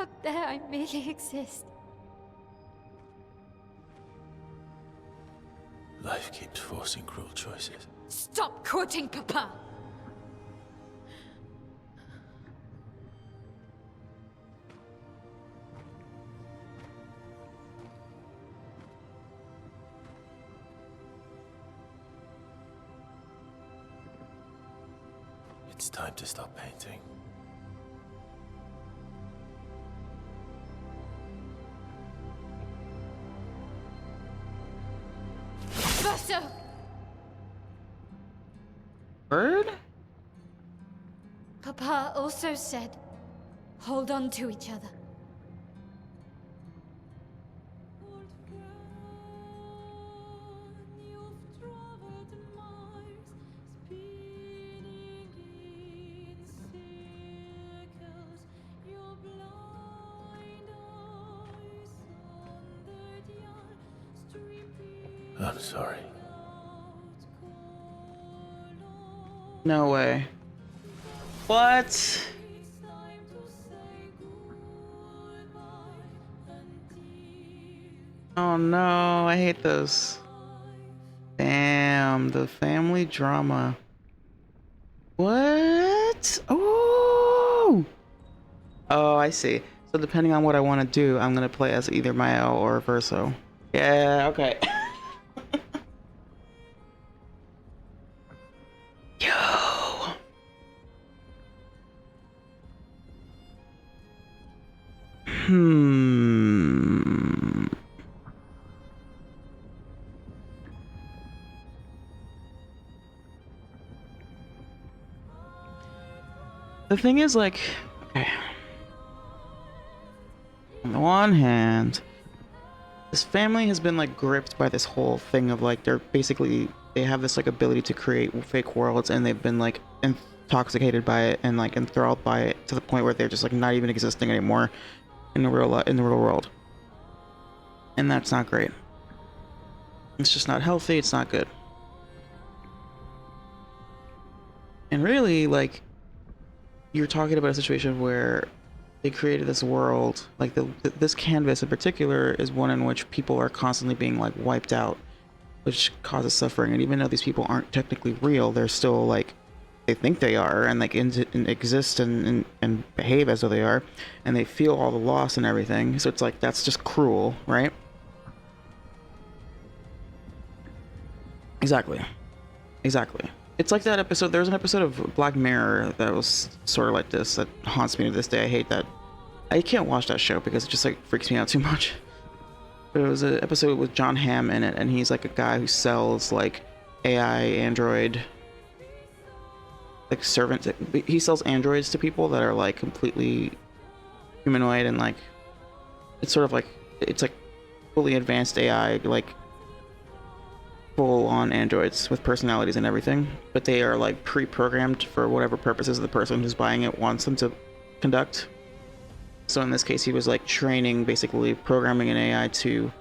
Out there I merely exist. Life keeps forcing cruel choices. Stop quoting Papa! It's time to stop painting. Verso! Bird? Papa also said, hold on to each other. I'm sorry. No way. What? Oh no, I hate this. Damn, the family drama. What? Oh! Oh, I see. So depending on what I want to do, I'm gonna play as either Mael or Verso. Yeah, okay. Yo! The thing is, like, okay. On the one hand, this family has been like gripped by this whole thing of like they have this like ability to create fake worlds, and they've been like intoxicated by it and like enthralled by it to the point where they're just like not even existing anymore in the real world. And that's not great. It's just not healthy, it's not good. And really, like, you're talking about a situation where they created this world, like this canvas in particular is one in which people are constantly being like wiped out, which causes suffering. And even though these people aren't technically real, they're still like, they think they are, and like exist and behave as though they are, and they feel all the loss and everything. So it's like, that's just cruel, right? Exactly. It's like that episode, there's an episode of Black Mirror that was sort of like this, that haunts me to this day. I hate that. I can't watch that show because it just like freaks me out too much. But it was an episode with John Hamm in it, and he's like a guy who sells like AI android like servants. He sells androids to people that are like completely humanoid, and like it's sort of like, it's like fully advanced AI, like full on androids with personalities and everything, but they are like pre-programmed for whatever purposes the person who's buying it wants them to conduct. So in this case, he was like training, basically programming an AI to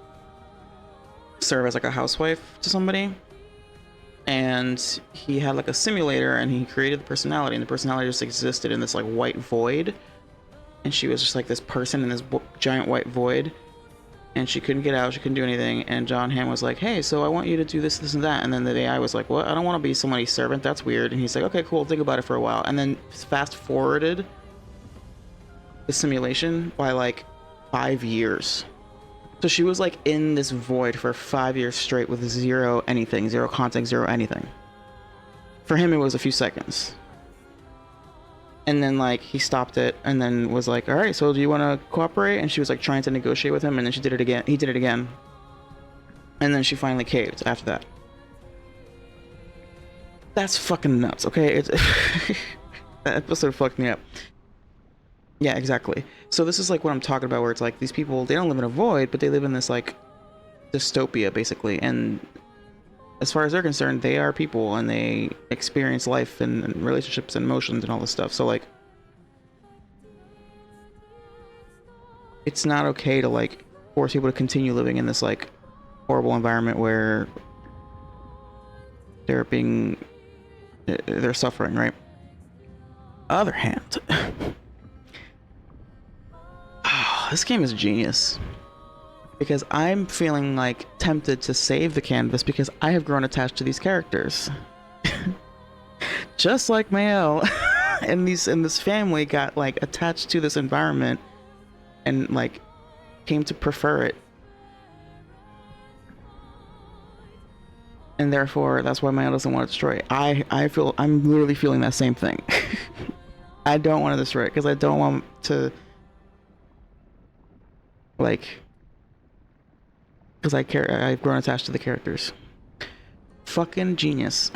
serve as like a housewife to somebody, and he had like a simulator, and he created the personality, and the personality just existed in this like white void, and she was just like this person in this giant white void, and she couldn't get out, she couldn't do anything. And John Hamm was like, hey, so I want you to do this, this, and that. And then the AI was like, what? I don't want to be somebody's servant, that's weird. And he's like, okay, cool, think about it for a while. And then fast forwarded the simulation by like 5 years. So she was like in this void for 5 years straight with zero anything, zero contact, zero anything. For him, it was a few seconds. And then like he stopped it, and then was like, all right, so do you want to cooperate? And she was like trying to negotiate with him, and then she did it again. He did it again. And then she finally caved after that. That's fucking nuts, okay? It's that episode fucked me up. Yeah, exactly. So this is like what I'm talking about, where it's like these people, they don't live in a void, but they live in this like dystopia basically. And as far as they're concerned, they are people, and they experience life and relationships and emotions and all this stuff. So like, it's not okay to like force people to continue living in this like horrible environment where they're suffering, right? Other hand, this game is genius. Because I'm feeling like tempted to save the canvas because I have grown attached to these characters. Just like Mael and this family got like attached to this environment and like came to prefer it. And therefore that's why Mael doesn't want to destroy it. I'm literally feeling that same thing. I don't want to destroy it because I don't want to like, because I've grown attached to the characters. Fucking genius.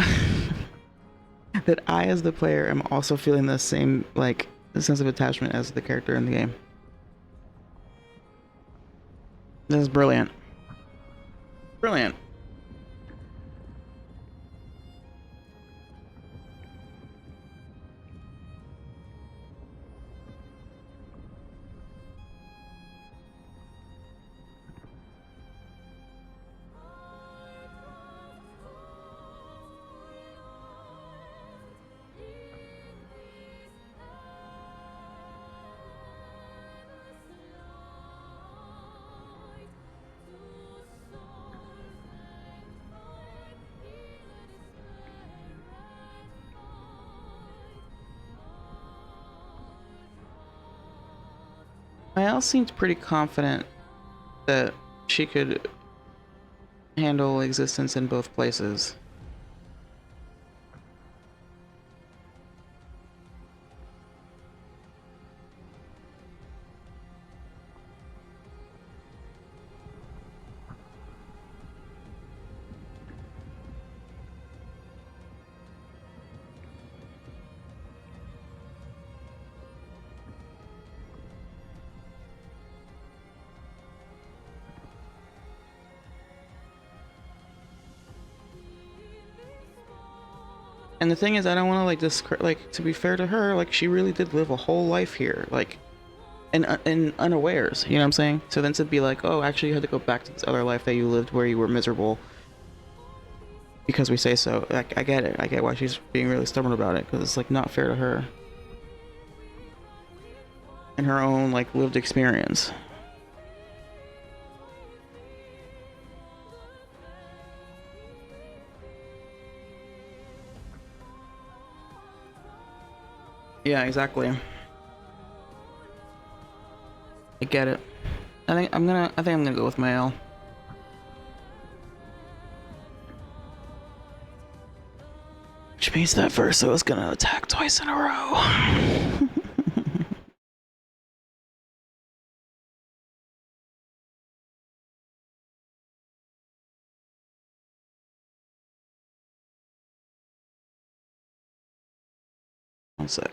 That I, as the player, am also feeling the same, like, sense of attachment as the character in the game. This is brilliant. Brilliant. Mael seemed pretty confident that she could handle existence in both places. And the thing is, I don't want to like to be fair to her, like she really did live a whole life here, like in unawares, you know what I'm saying? So then to be like, oh, actually you had to go back to this other life that you lived where you were miserable. because we say so. I get it. I get why she's being really stubborn about it, because it's like not fair to her and her own like lived experience. Yeah, exactly. I get it. I think I'm gonna go with male. Which means that Verso is gonna attack twice in a row. One sec.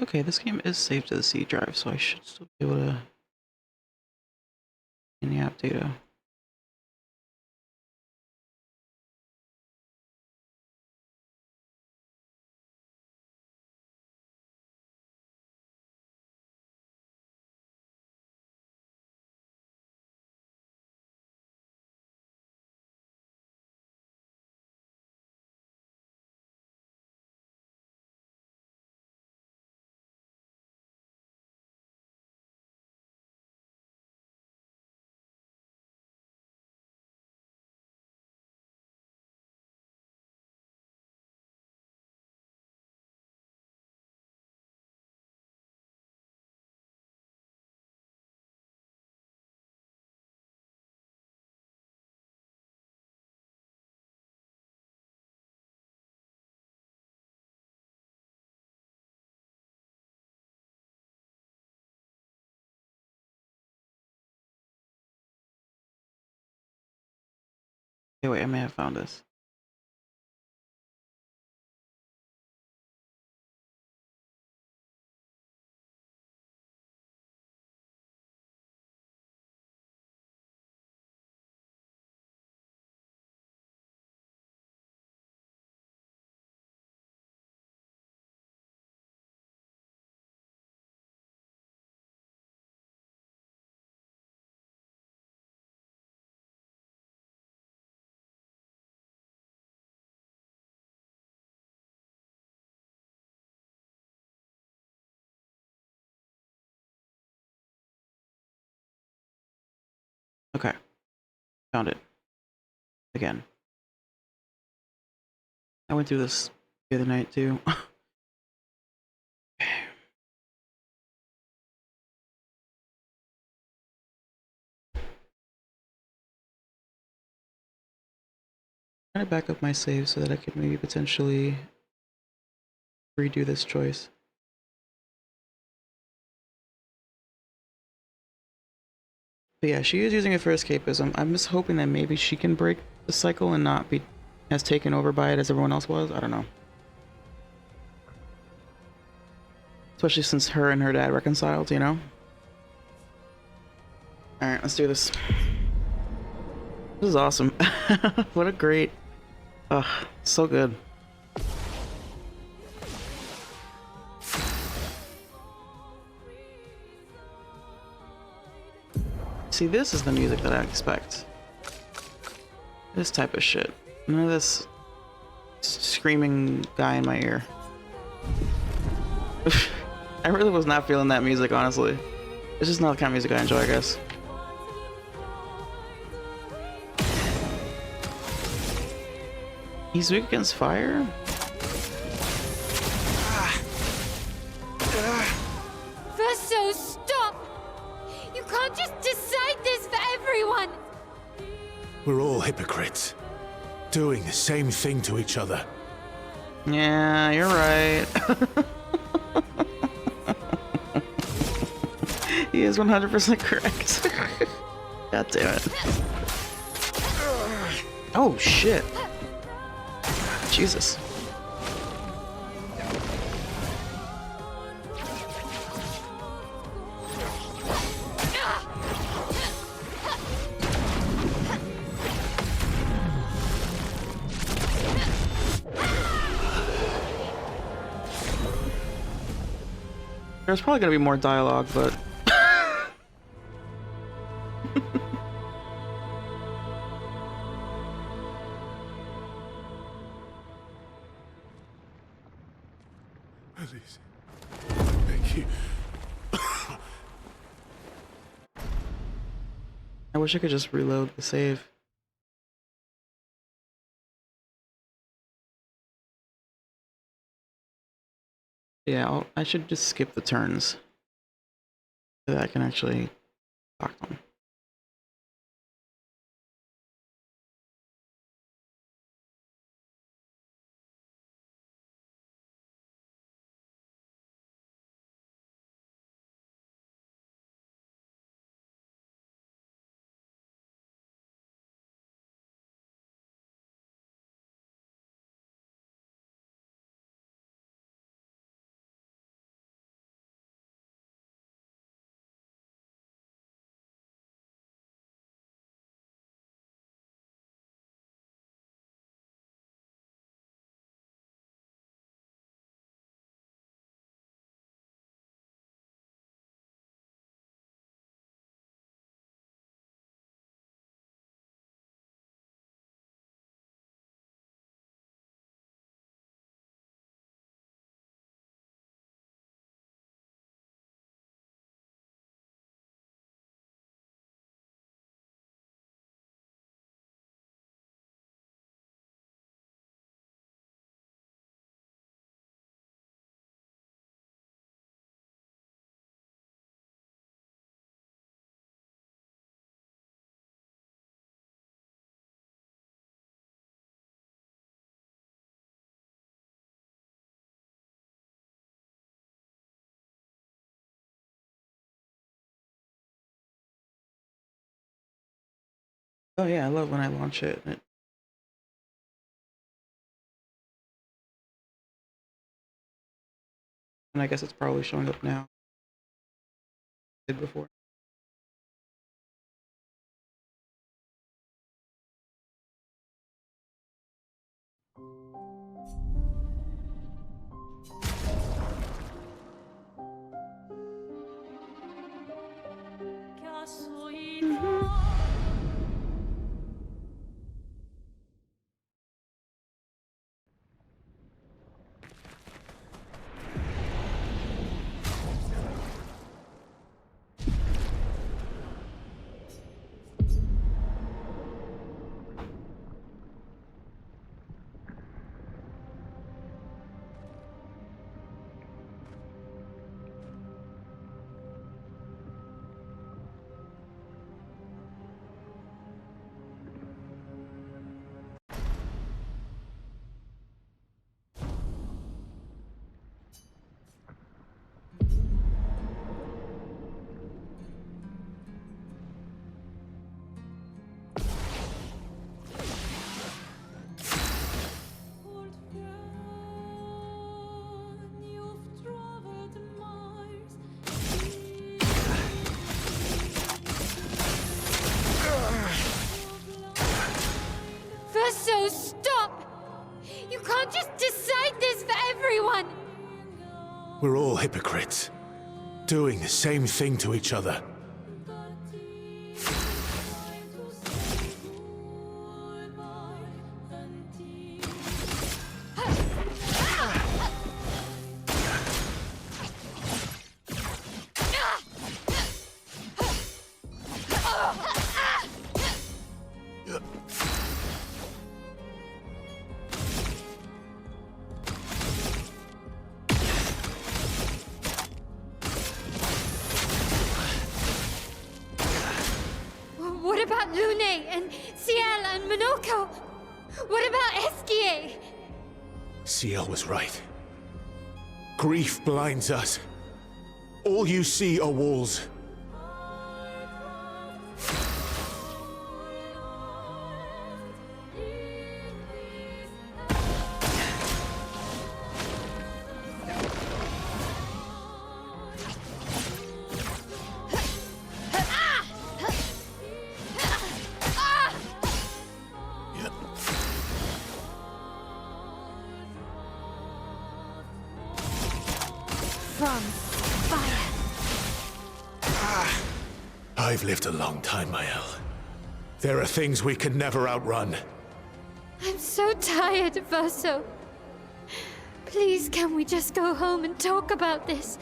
Okay, this game is saved to the C drive, so I should still be able to in the app data. Okay, wait, I may have found this. Okay, found it. Again. I went through this the other night too. Trying to back up my save so that I could maybe potentially redo this choice. But yeah, she is using it for escapism. I'm just hoping that maybe she can break the cycle and not be as taken over by it as everyone else was. I don't know. Especially since her and her dad reconciled, you know? Alright, let's do this. This is awesome. What a great... Ugh, so good. See, this is the music that I expect. This type of shit. None of this screaming guy in my ear. I really was not feeling that music, honestly. It's just not the kind of music I enjoy, I guess. He's weak against fire? Verso, stop! You can't just decide this for everyone! We're all hypocrites, doing the same thing to each other. Yeah, you're right. He is 100% correct. God damn it. Oh, shit. Jesus. There's probably gonna be more dialogue, but Please. Thank you. I wish I could just reload the save. Yeah, I should just skip the turns so that I can actually talk to them. Oh yeah, I love when I launch it. And I guess it's probably showing up now. Did before. Verso, stop! You can't just decide this for everyone! We're all hypocrites, doing the same thing to each other. What about Lune and Ciel and Monoko? What about Esquier? Ciel was right. Grief blinds us. All you see are walls. From fire. I've lived a long time, Mael. There are things we can never outrun. I'm so tired, Verso. Please, can we just go home and talk about this?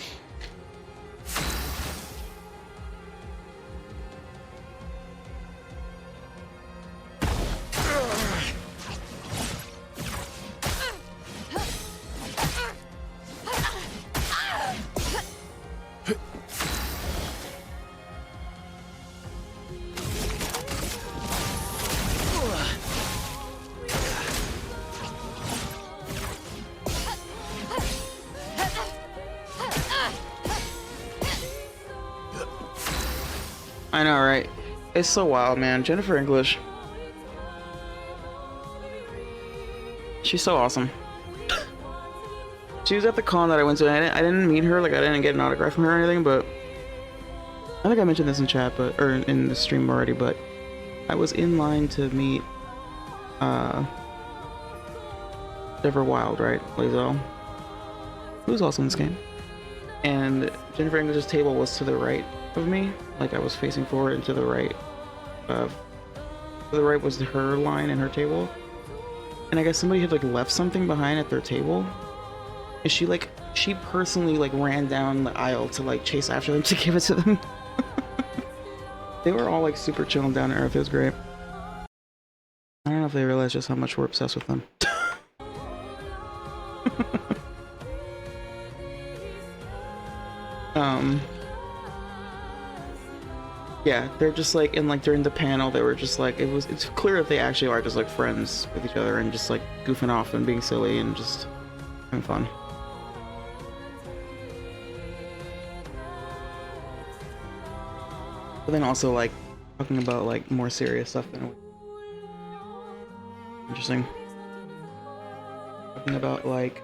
I know, right? It's so wild, man. Jennifer English. She's so awesome. She was at the con that I went to. I didn't meet her, like I didn't get an autograph from her or anything, but I think I mentioned this in chat, or in the stream already, but I was in line to meet Deborah Wild, right? Lae'zel, who's also in this game. And Jennifer English's table was to the right of me, like I was facing forward, and to the right was her line and her table. And I guess somebody had like left something behind at their table, and she personally like ran down the aisle to like chase after them to give it to them. They were all like super chill and down to earth. It was great. I don't know if they realize just how much we're obsessed with them. Yeah, they're just like, and like during the panel they were just like, it's clear that they actually are just like friends with each other and just like goofing off and being silly and just having fun. But then also like talking about like more serious stuff than Interesting. Talking about like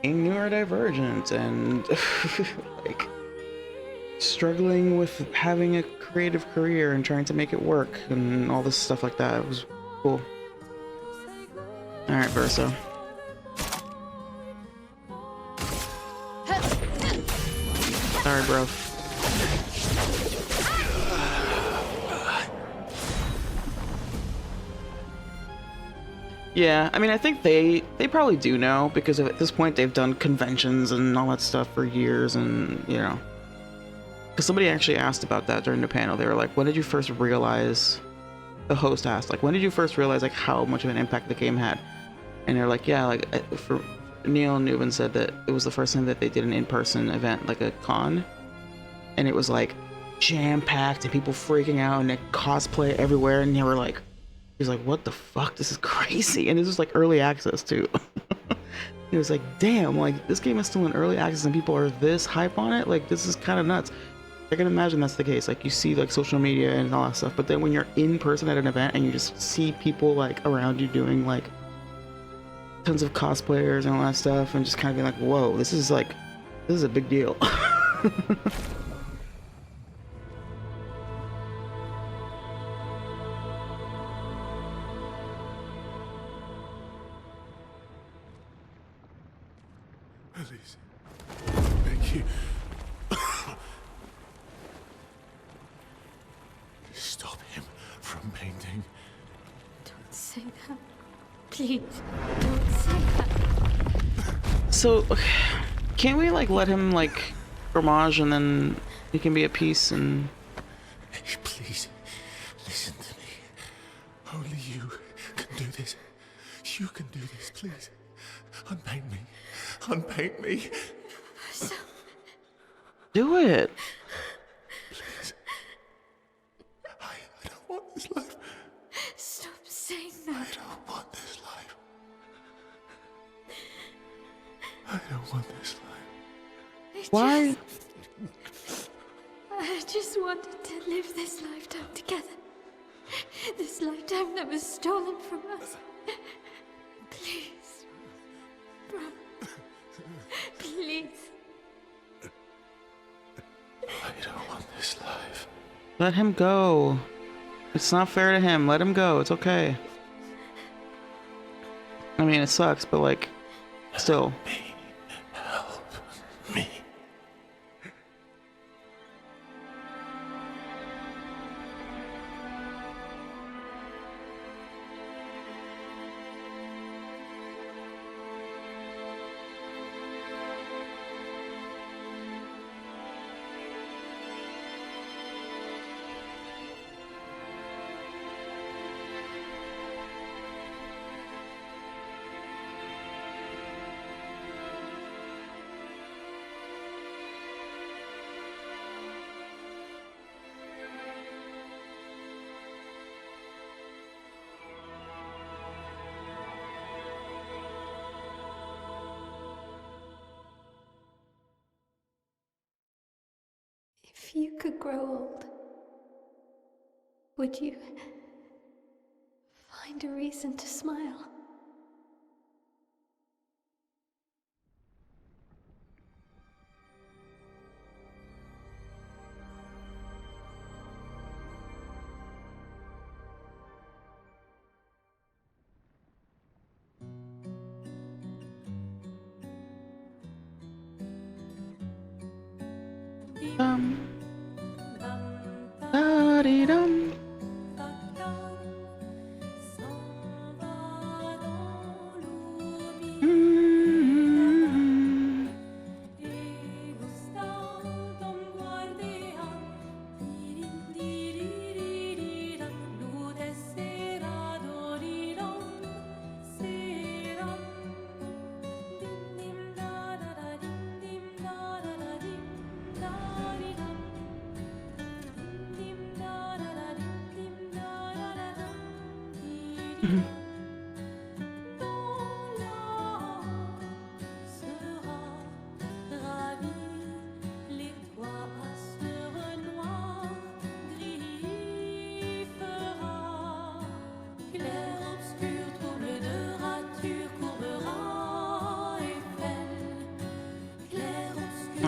being neurodivergent and like struggling with having a creative career and trying to make it work and all this stuff like that. It was cool. Alright, Verso. Sorry, bro. Yeah, I mean, I think they probably do know, because at this point they've done conventions and all that stuff for years, and you know, because somebody actually asked about that during the panel. They were like, when did you first realize, the host asked, like, when did you first realize like how much of an impact the game had? And they're like, yeah, like for Neil Newman said that it was the first time that they did an in-person event, like a con, and it was like jam-packed and people freaking out and cosplay everywhere, and they were like, he's like, what the fuck, this is crazy. And this was like early access too. He was like, damn, like this game is still in early access and people are this hype on it, like this is kind of nuts. I can imagine that's the case. Like you see like social media and all that stuff, but then when you're in person at an event and you just see people like around you doing like tons of cosplayers and all that stuff, and just kind of being like, whoa, this is a big deal. Please. Thank you. Stop him from painting. Don't say that. Please, don't say that. So, can't we like let him like fromage and then he can be at peace? And Please, listen to me. Only you can do this. You can do this, please. Unpaint me. Unpaint me. do it. Please. I don't want this life. Stop saying that. I don't want this life. I don't want this life. Why? I just wanted to live this lifetime together. This lifetime that was stolen from us. Please. Bro. Please. I don't want this life. Let him go. It's not fair to him. Let him go. It's okay. I mean, it sucks, but like, still. Help me. If you could grow old, would you find a reason to smile? Da-dee-dum. Mm-hmm.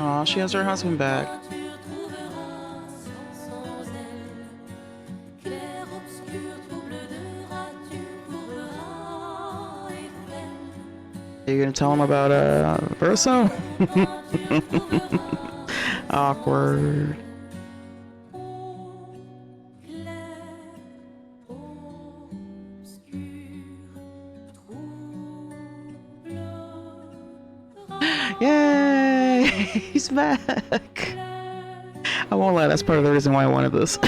Aw, she has her husband back. Are you gonna tell him about Verso? Awkward. Yay! He's back! I won't lie, that's part of the reason why I wanted this.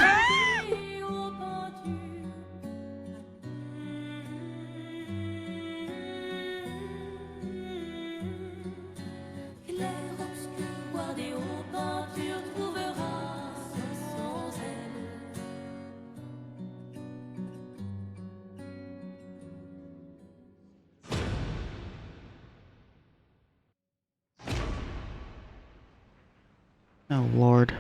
Oh, Lord.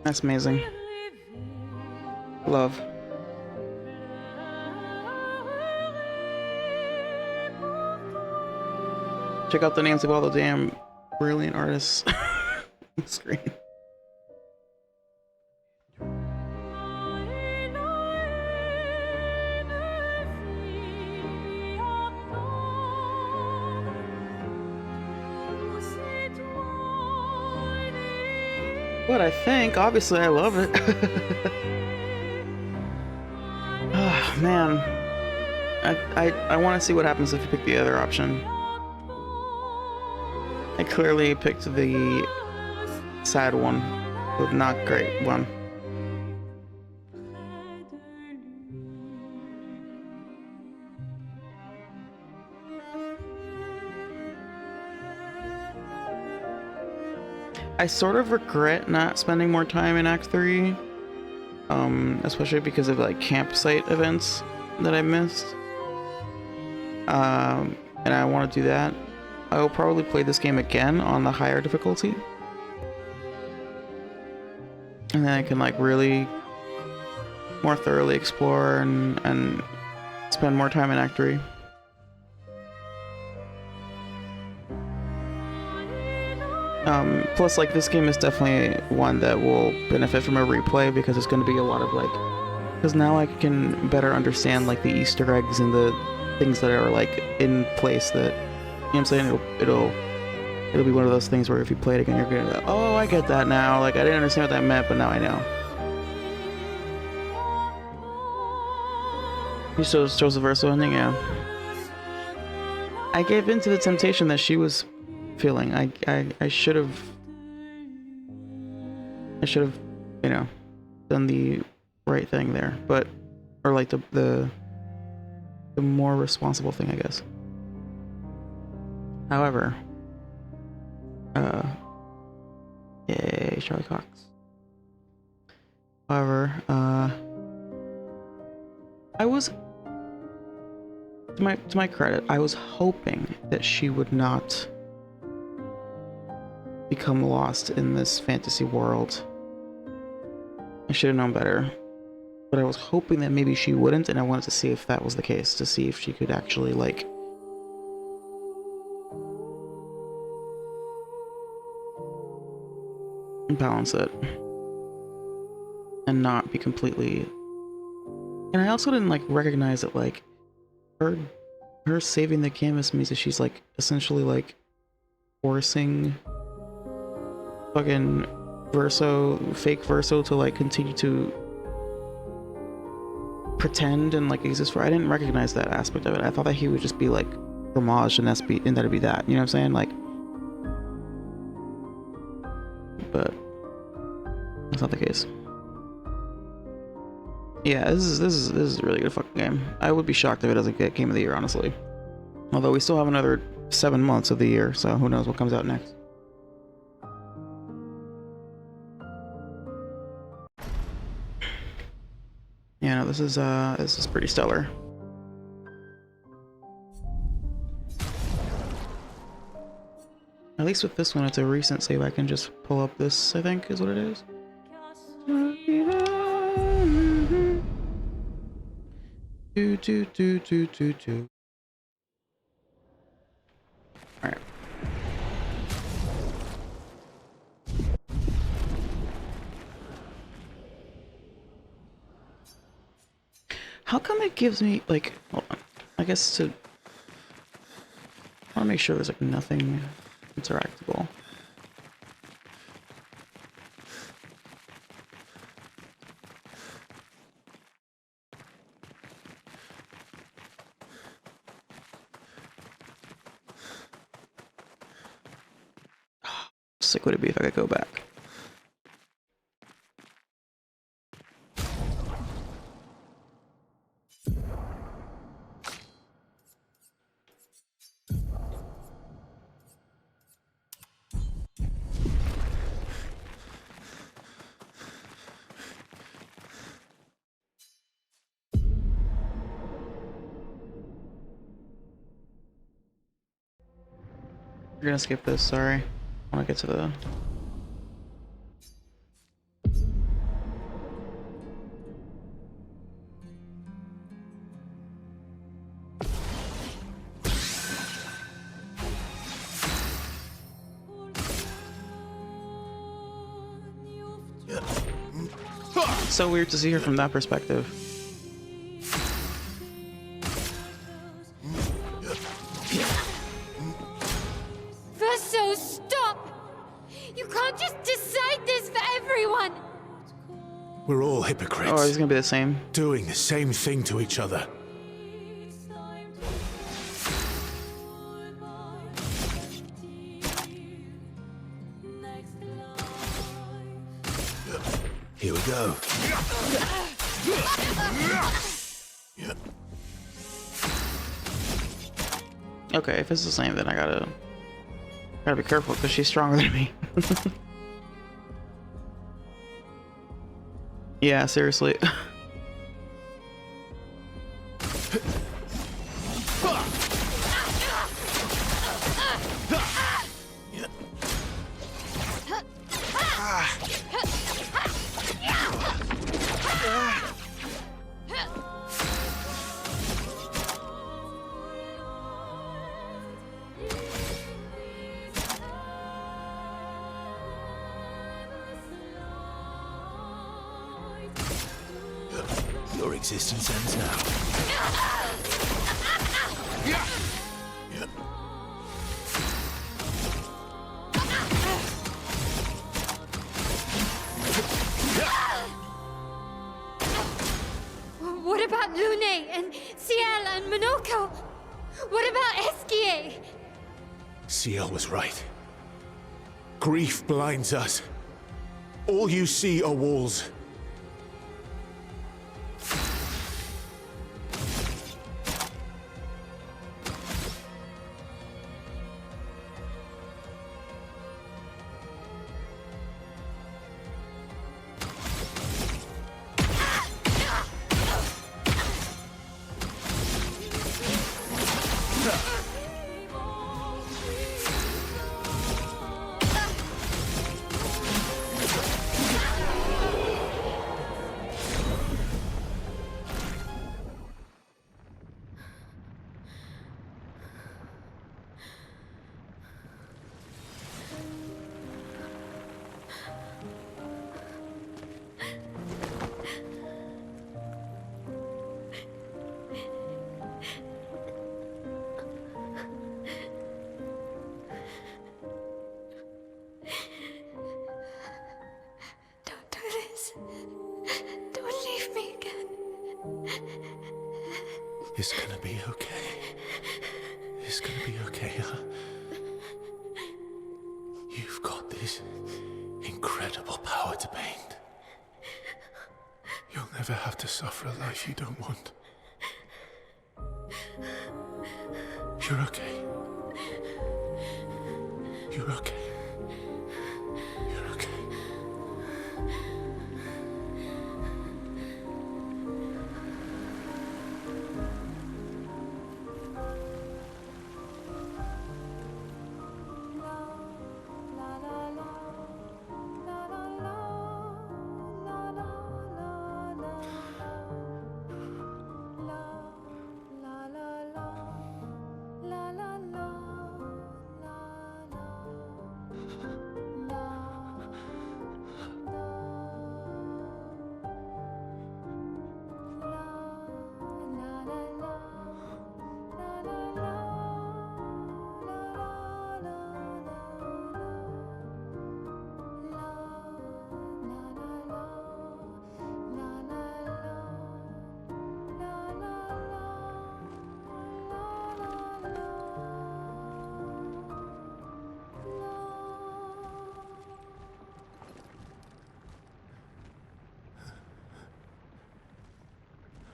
That's amazing. Love. Check out the names of all the damn brilliant artists on the screen. But I think, obviously, I love it. Oh, man. I want to see what happens if you pick the other option. I clearly picked the sad one, the not great one. I sort of regret not spending more time in Act 3, especially because of like campsite events that I missed. And I want to do that. I will probably play this game again on the higher difficulty. And then I can like really more thoroughly explore and spend more time in Act 3. Plus, like, this game is definitely one that will benefit from a replay because it's going to be a lot of, like... Because now I can better understand, like, the Easter eggs and the things that are, like, in place that... You know what I'm saying? It'll be one of those things where if you play it again, you're gonna go, oh, I get that now. Like, I didn't understand what that meant, but now I know. You chose the Verso ending, yeah. I gave in to the temptation that she was feeling. I should have, you know, done the right thing there, but or like the more responsible thing, I guess. However, yay, Charlie Cox. However, I was, to my credit, I was hoping that she would not become lost in this fantasy world. I should have known better, but I was hoping that maybe she wouldn't, and I wanted to see if that was the case, to see if she could actually, like, balance it and not be completely. And I also didn't like recognize that like her saving the canvas means that she's like essentially like forcing fucking fake Verso to like continue to pretend and like exist for. I didn't recognize that aspect of it. I thought that he would just be like fromage and that'd be that. You know what I'm saying? Like, but that's not the case. Yeah, this is a really good fucking game. I would be shocked if it doesn't get Game of the Year, honestly. Although we still have another 7 months of the year, so who knows what comes out next. Yeah, no, this is pretty stellar. At least with this one, it's a recent save. I can just pull up this, I think, is what it is. Do. Alright. How come it gives me, like, hold on. I guess to... I want to make sure there's, like, nothing interactable. How sick would it be if I could go back? We're gonna skip this, sorry. I want to get to the... It's so weird to see her from that perspective. Verso, stop! You can't just decide this for everyone! We're all hypocrites. Oh, he's gonna be the same. Doing the same thing to each other. Here we go. Okay, if it's the same, then I gotta be careful because she's stronger than me. Yeah, seriously. Your existence ends now. What about Lune and Ciel and Monoko? What about Esquier? Ciel was right. Grief blinds us. All you see are walls. Don't do this. Don't leave me again. It's gonna be okay. It's gonna be okay, huh? You've got this incredible power to paint. You'll never have to suffer a life you don't want. You're okay. You're okay. You're okay.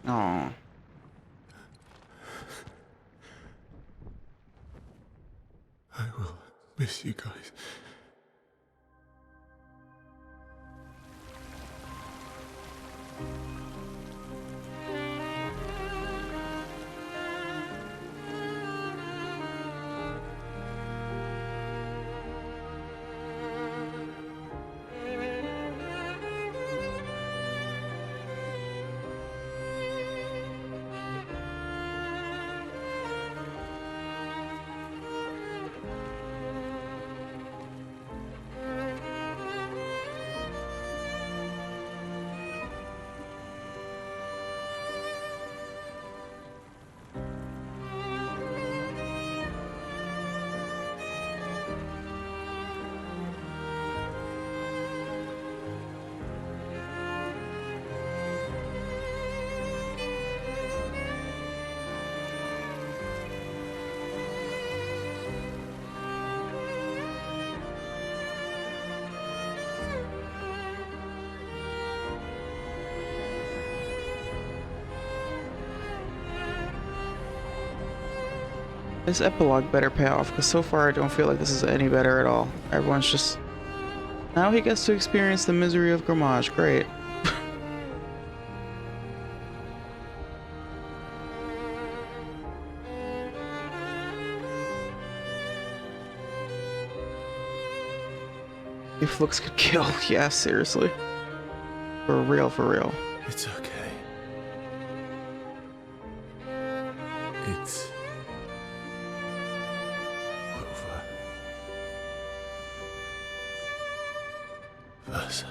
Oh. I will miss you guys. This epilogue better pay off, because so far I don't feel like this is any better at all. Everyone's just... Now he gets to experience the misery of Grammage. Great. If looks could kill, yeah, seriously. For real, for real. It's okay. It's over. Versa.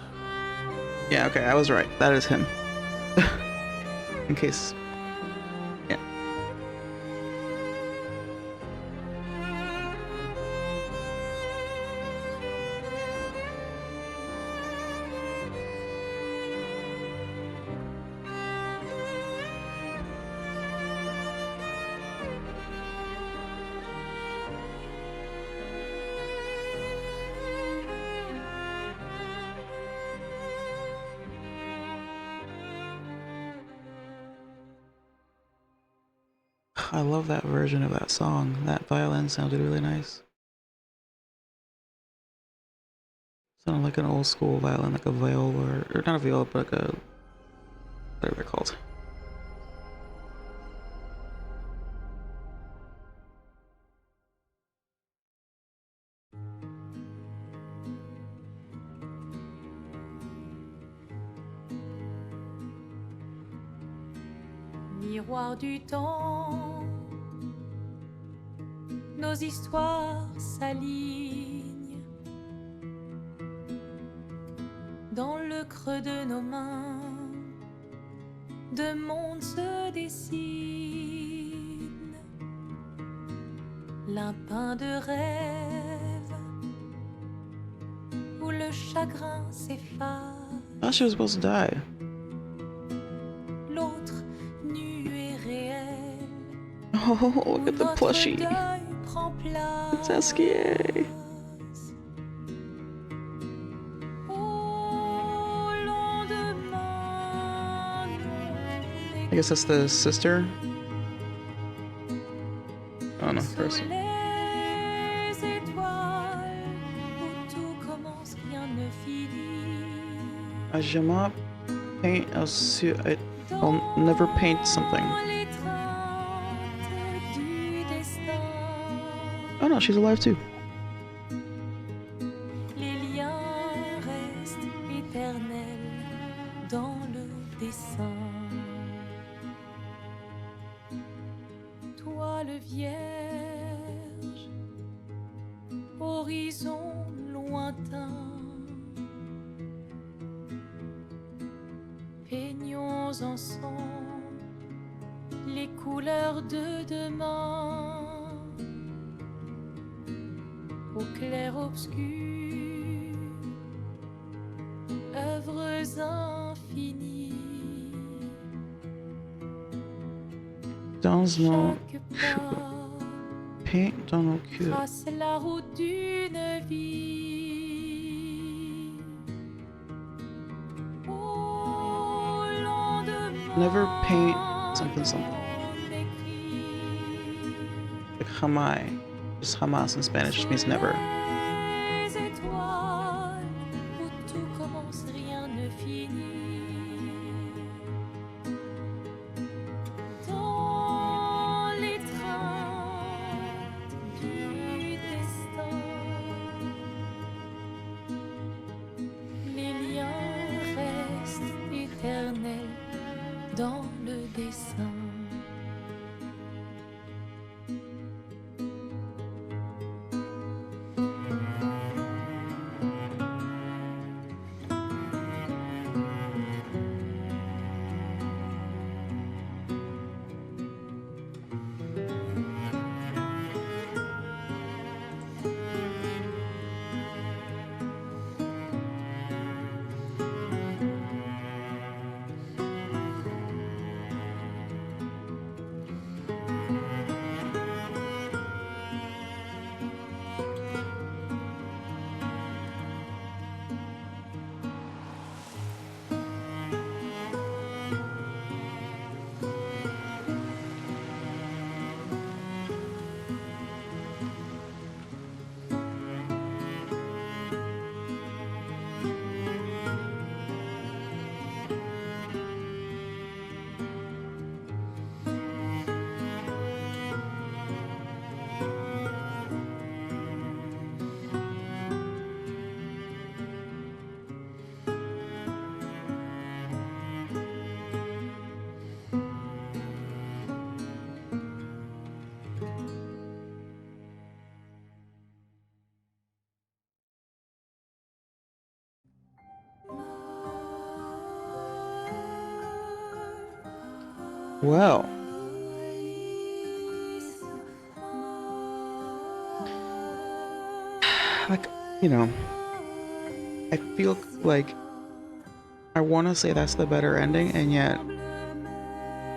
Yeah, okay, I was right. That is him. In case... Yeah. I love that version of that song. That violin sounded really nice. Sounded like an old school violin, like a viola, or not a viola, but like a, whatever they're called. Miroir du temps, nos histoires s'alignent dans le creux de nos mains. Deux mondes se dessinent, l'un peint de rêve où le chagrin s'efface. I thought she was supposed to die. L'autre nu et réel. Oh, look at the plushie. It's Esquier. I guess that's the sister. Oh no, person. J'aime paint. I'll never paint something. Oh no, she's alive too. Les liens restent éternels dans le dessin. Toile vierge, horizon lointain, peignons ensemble les couleurs de demain. Au clair obscur, œuvres infinies. Dans nos paint dans nos cœurs. Trace la route d'une vie. Au lendemain, Never paint something. Like jamai. Just jamás in Spanish just means never. les étoiles, où tout commence, rien ne finit. Dans les trains du destin, les liens restent éternels dans le dessin. Well. Like, you know, I feel like I want to say that's the better ending, and yet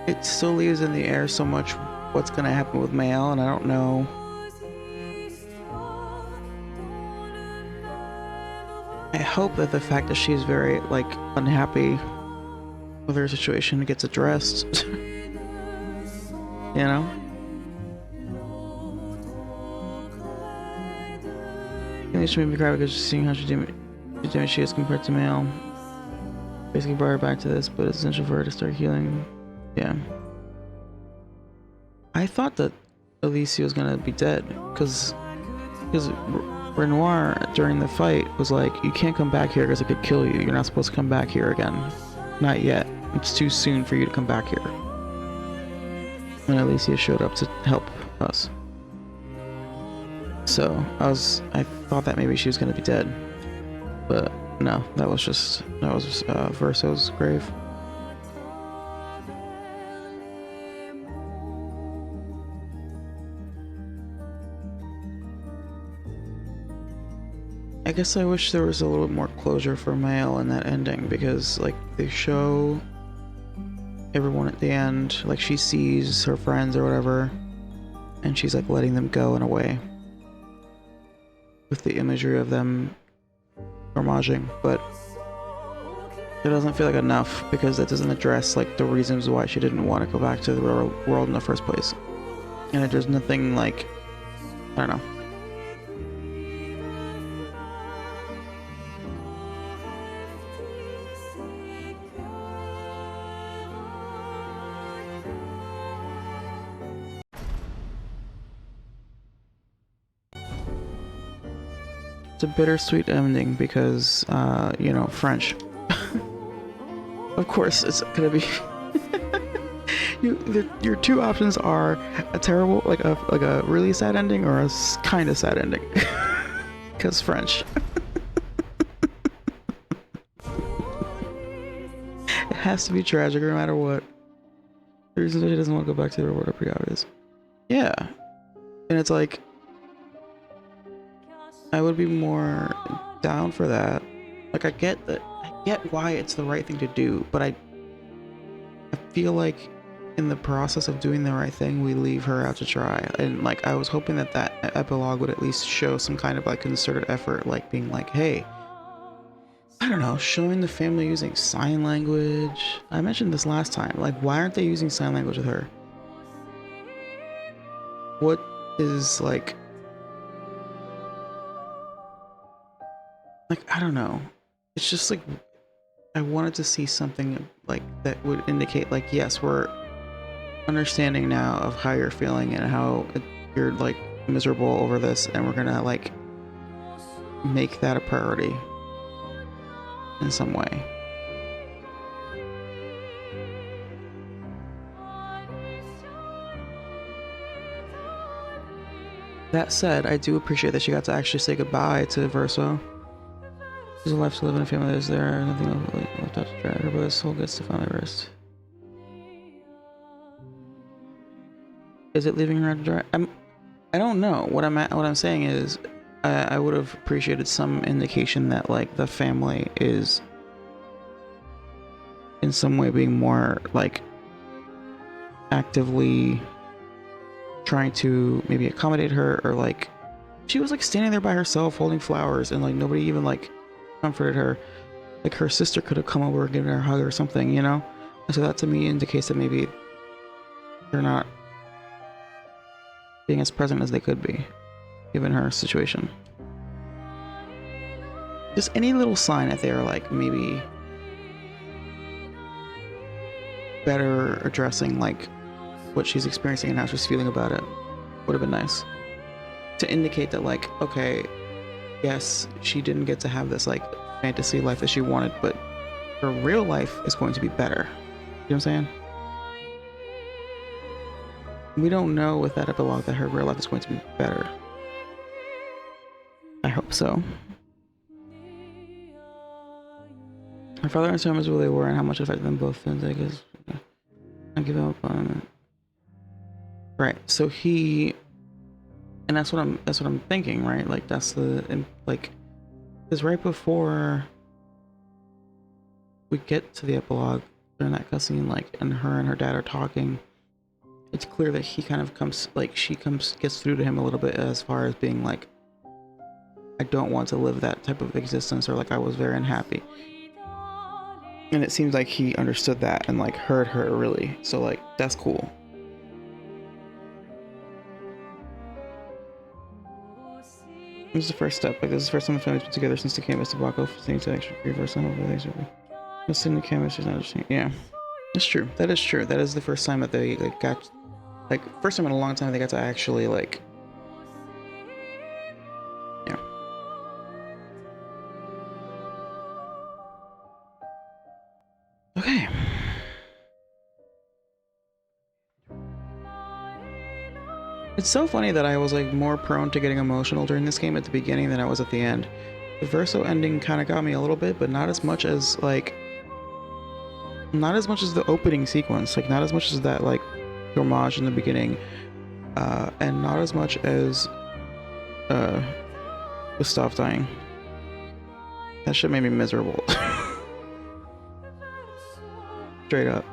it still leaves in the air so much what's going to happen with Mael, and I don't know. I hope that the fact that she's very, like, unhappy with her situation gets addressed. You know? Alicia made me cry because just seeing how she she is compared to Male. Basically brought her back to this, but it's essential for her to start healing. Yeah. I thought that Alicia was gonna be dead, because Renoir during the fight was like, you can't come back here because it could kill you. You're not supposed to come back here again. Not yet. It's too soon for you to come back here. And Alicia showed up to help us. So I thought that maybe she was gonna be dead, but no, that was Verso's grave. I guess I wish there was a little bit more closure for Mael in that ending, because like they show everyone at the end, like she sees her friends or whatever, and she's like letting them go in a way with the imagery of them homaging, but it doesn't feel like enough, because it doesn't address like the reasons why she didn't want to go back to the real world in the first place. And there's nothing like, I don't know. It's a bittersweet ending because, you know, French. Of course, it's gonna be. Your two options are a terrible, like a really sad ending, or a kind of sad ending. Because French. It has to be tragic no matter what. The reasons why she doesn't want to go back to the real world are pretty obvious. Yeah, and it's like, I would be more down for that. Like I get why it's the right thing to do, but I feel like in the process of doing the right thing, we leave her out to dry. And like I was hoping that epilogue would at least show some kind of like concerted effort, like being like, hey, I don't know, showing the family using sign language. I mentioned this last time. Like, why aren't they using sign language with her? What is like, I don't know. It's just like, I wanted to see something like that would indicate like, yes, we're understanding now of how you're feeling and how you're like miserable over this, and we're gonna like make that a priority in some way. That said, I do appreciate that she got to actually say goodbye to Verso. There's a life to live in a family that is there, nothing left out to drag her, but his soul gets to finally rest. Is it leaving her out to dry? I don't know. What I'm saying is, I would have appreciated some indication that like the family is in some way being more like actively trying to maybe accommodate her, or like she was like standing there by herself holding flowers and like nobody even like comforted her. Like her sister could have come over and given her a hug or something, you know? And so that to me indicates that maybe they're not being as present as they could be given her situation. Just any little sign that they're like maybe better addressing like what she's experiencing and how she's feeling about it would have been nice to indicate that like, okay, yes, she didn't get to have this like fantasy life that she wanted, but her real life is going to be better. You know what I'm saying? We don't know with that epilogue that her real life is going to be better. I hope so. Her father and son was where they were and how much it affected them both. And I guess I give up on it. Right. So he, and that's what I'm thinking, right? Like that's the like, because right before we get to the epilogue during that cutscene, like, and her dad are talking, it's clear that he kind of comes, like, gets through to him a little bit as far as being like, I don't want to live that type of existence, or like I was very unhappy. And it seems like he understood that and like heard her really. So like that's cool. This is the first step. Like, this is the first time the family's been together since the canvas debacle. Seeing to extra reverse and hopefully things will be. Sitting the canvas is not interesting. Yeah, that's true. That is true. That is the first time that they like got, like, first time in a long time they got to actually like. Yeah. Okay. It's so funny that I was like more prone to getting emotional during this game at the beginning than I was at the end. The Verso ending kind of got me a little bit, but not as much as like, not as much as the opening sequence, like not as much as that like homage in the beginning, and not as much as Gustav dying. That shit made me miserable. Straight up.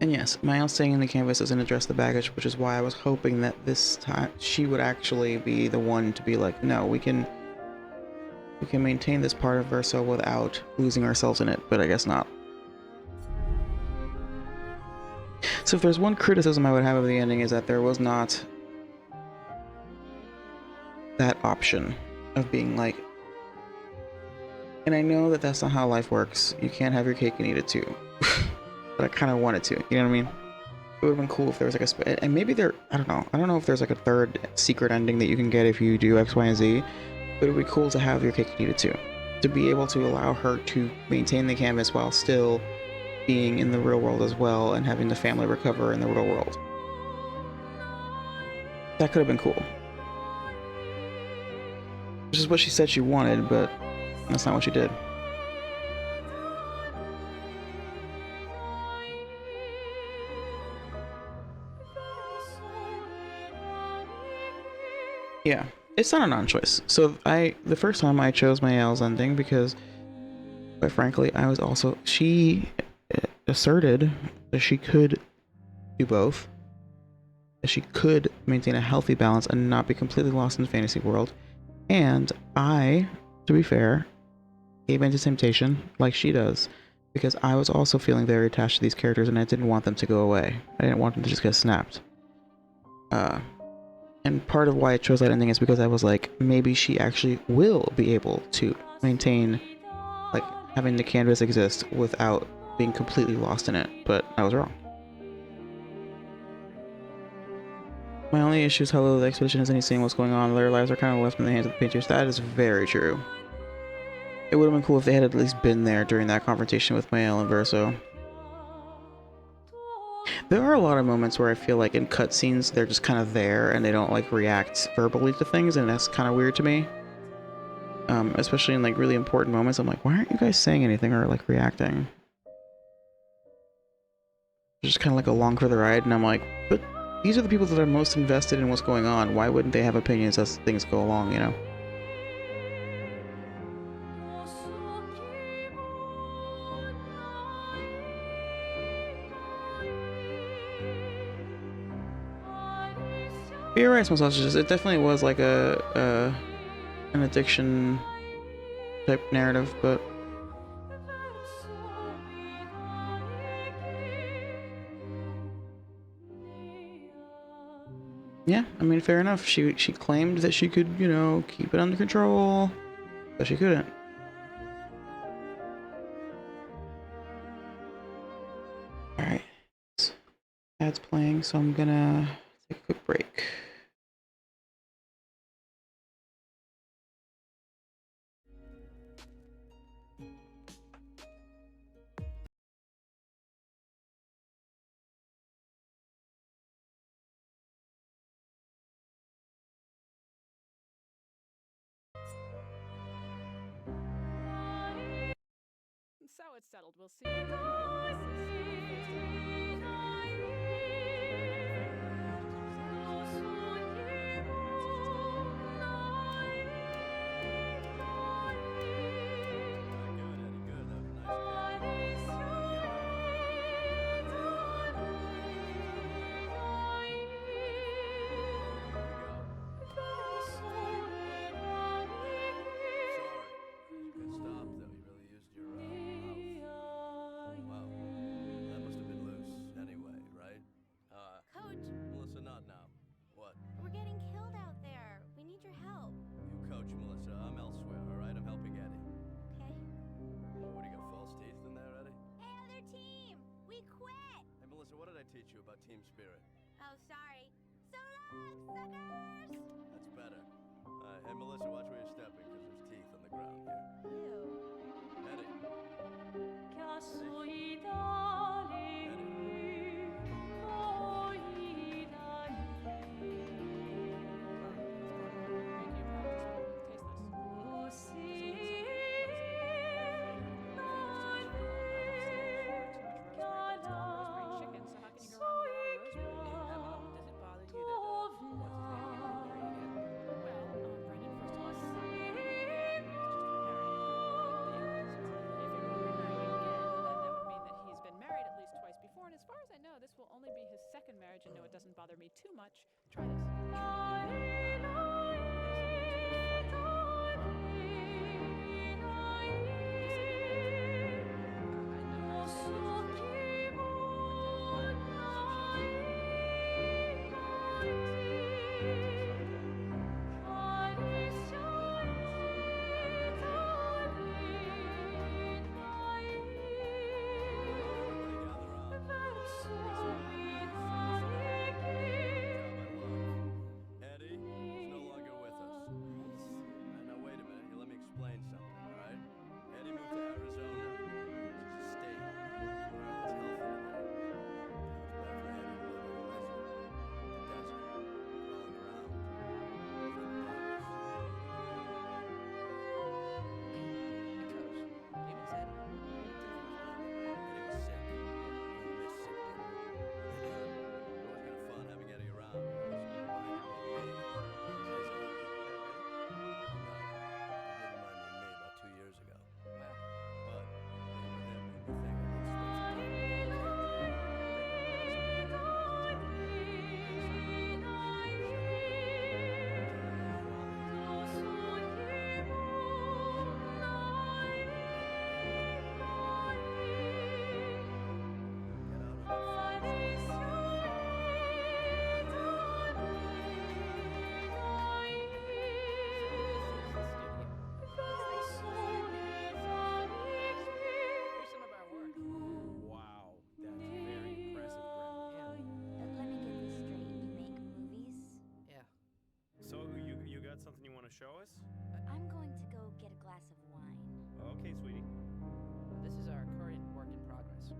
And yes, Mael staying in the canvas doesn't address the baggage, which is why I was hoping that this time she would actually be the one to be like, no, we can maintain this part of Verso without losing ourselves in it, but I guess not. So if there's one criticism I would have of the ending is that there was not that option of being like, and I know that that's not how life works. You can't have your cake and eat it too. But I kind of wanted to, you know what I mean? It would have been cool if there was like a, and maybe there, I don't know if there's like a third secret ending that you can get if you do X, Y, and Z, but it would be cool to have your cake and eat it too. To be able to allow her to maintain the canvas while still being in the real world as well and having the family recover in the real world. That could have been cool. Which is what she said she wanted, but that's not what she did. Yeah, it's not a non-choice. So the first time I chose Mael's ending because, quite frankly, I was also, she asserted that she could do both, that she could maintain a healthy balance and not be completely lost in the fantasy world. And I, to be fair, gave into temptation like she does, because I was also feeling very attached to these characters and I didn't want them to go away. I didn't want them to just get snapped. And part of why I chose that ending is because I was like, maybe she actually will be able to maintain, like, having the canvas exist without being completely lost in it, but I was wrong. My only issue is how little the expedition has any seeing what's going on. Their lives are kind of left in the hands of the painters. That is very true. It would have been cool if they had at least been there during that confrontation with Mael and Verso. There are a lot of moments where I feel like in cutscenes they're just kind of there and they don't like react verbally to things, and that's kind of weird to me. Especially in like really important moments, I'm like, why aren't you guys saying anything or like reacting? Just kind of like along for the ride, and I'm like, but these are the people that are most invested in what's going on. Why wouldn't they have opinions as things go along, you know? But you're right, Small Sausages. It definitely was like an addiction type narrative, but yeah, I mean, fair enough. She claimed that she could, you know, keep it under control, but she couldn't. All right, ad's playing, so I'm gonna take a quick break. So it's settled. We'll see. Well, that must have been loose. Anyway, We quit! Hey, Melissa, what did I teach you about team spirit? Oh, sorry. So long, suckers! That's better. Hey, Melissa, watch where you're stepping, because there's teeth on the ground here. Ew. Eddie. And no, it doesn't bother me too much. Try this. Something you want to show us? I'm going to go get a glass of wine. Okay, sweetie. This is our current work in progress.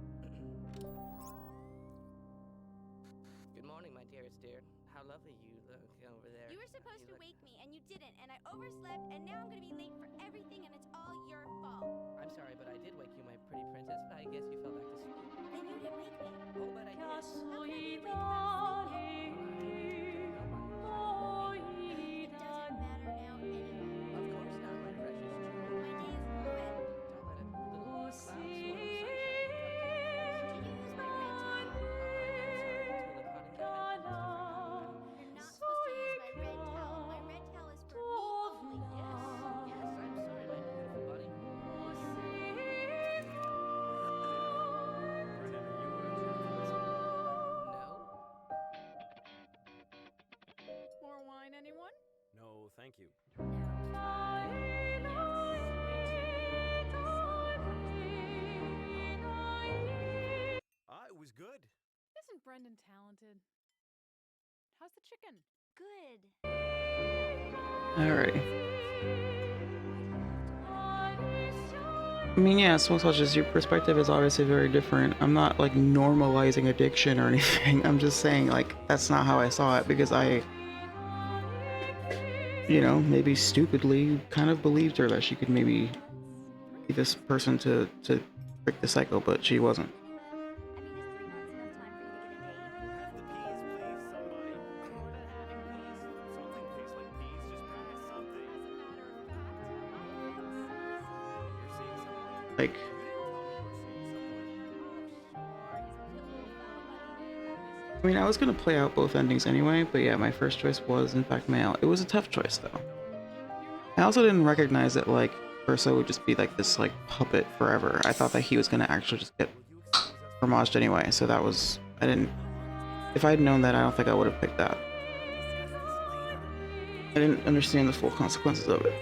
Good morning, my dearest dear. How lovely you look over there. You were supposed to wake me, and you didn't, and I overslept, and now I'm gonna be late for everything, and it's all your fault. I'm sorry, but I did wake you, my pretty princess, but I guess you fell back to sleep. Then you didn't wake me. Oh, but I did. How can I be late if I'm sleeping? It doesn't matter now anyway. Of course not, my precious jewel. My day is ruined. Don't let a little cloud swirl of sunshine Did you use my red towel? You're not supposed to use my red towel. My red towel is for me only. Yes, I'm sorry, my beautiful buddy. More wine, anyone? No, thank you. It was good. Isn't Brendan talented? How's the chicken? Good. Alrighty. I mean, yeah, Smoke Sausages, your perspective is obviously very different. I'm not, like, normalizing addiction or anything. I'm just saying, like, that's not how I saw it, because I, you know, maybe stupidly kind of believed her that she could maybe be this person to break the cycle, but she wasn't. Like, I mean, I was gonna play out both endings anyway, but yeah, my first choice was in fact male. It was a tough choice though. I also didn't recognize that like Ursa would just be like this like puppet forever. I thought that he was gonna actually just get homaged anyway, so that was, I didn't, if I had known that, I don't think I would have picked that. I didn't understand the full consequences of it.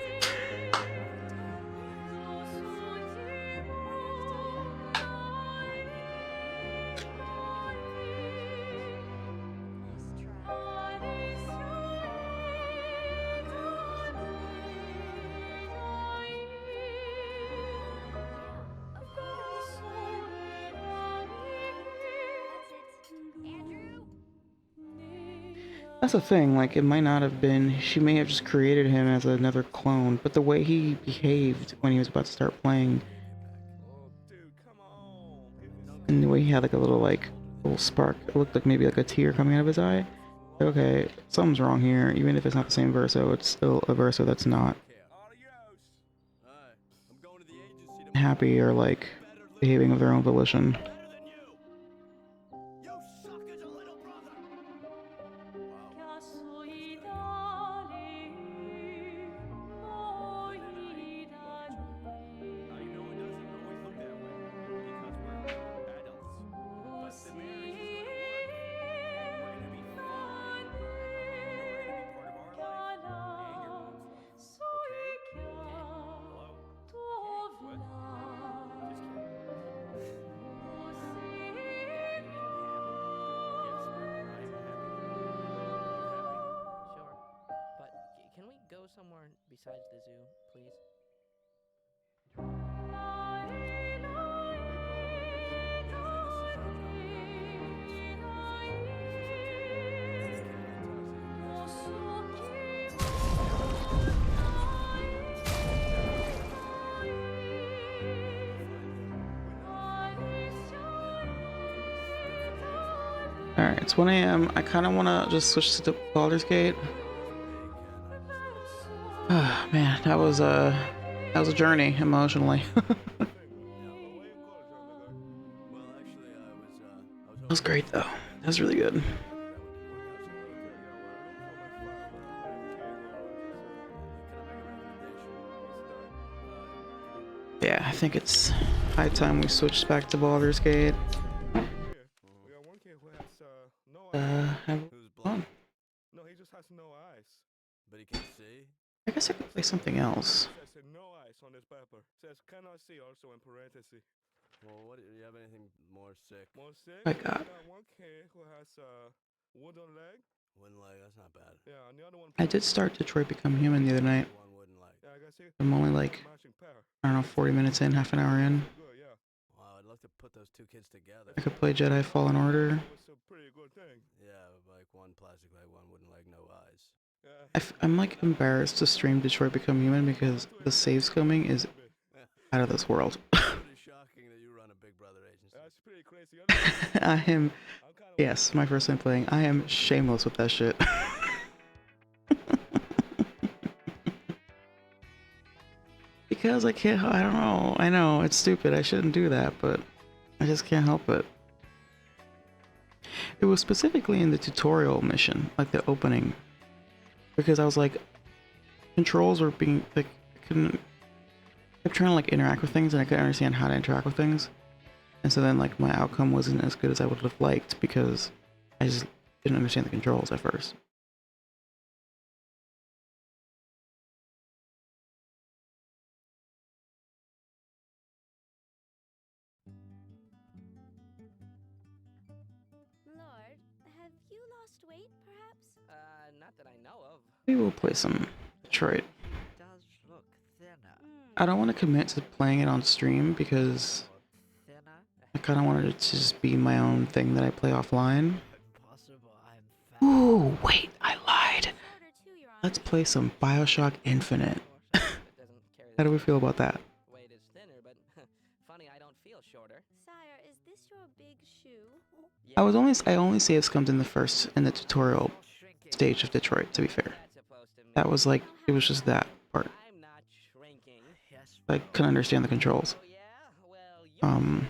That's the thing, like, it might not have been, she may have just created him as another clone, but the way he behaved when he was about to start playing, and the way he had, like, a little spark, it looked like maybe, like, a tear coming out of his eye. Okay, something's wrong here, even if it's not the same Verso, it's still a Verso that's not happy or, like, behaving of their own volition. Can we go somewhere besides the zoo, please? Alright, it's 1 a.m. I kind of want to just switch to Baldur's Gate. Ah, man, that was a journey emotionally. It was great though. That was really good. Yeah, I think it's high time we switched back to Baldur's Gate. Have fun. No, he just has no eyes. But he can see? I guess I could play something else. It says no eyes on this paper. It says cannot see also in parentheses. Well, what do you have anything more sick? More sick? I got one kid who has a wooden leg. Wooden leg, that's not bad. Yeah, and the other one. I did start Detroit Become Human the other night. One wooden leg. Yeah, I got see. I'm only like, I don't know, 40 minutes in, half an hour in. Good, yeah. Wow, I'd love to put those two kids together. I could play Jedi Fallen Order. It's a pretty good thing. Yeah, like one plastic leg, one wooden leg, no eyes. I'm like embarrassed to stream Detroit Become Human because the save scumming is out of this world. Shocking that you run a Big Brother agency. That's pretty crazy. I am, yes, my first time playing. I am shameless with that shit. Because I can't, I don't know, I know, it's stupid, I shouldn't do that, but I just can't help it. It was specifically in the tutorial mission, like the opening, because I was like, controls were being, like, I kept trying to like interact with things and I couldn't understand how to interact with things. And so then like my outcome wasn't as good as I would have liked because I just didn't understand the controls at first. Lord, have you lost weight, perhaps? Not that I know of. We will play some Detroit. It does look thinner. I don't want to commit to playing it on stream because I kind of wanted it to just be my own thing that I play offline. Ooh, wait, I lied. Let's play some BioShock Infinite. How do we feel about that? Weight is thinner, but funny, I don't feel shorter. Sire, is this your big shoe? I only save scummed in the tutorial stage of Detroit, to be fair. That was like, it was just that part. I couldn't understand the controls. How do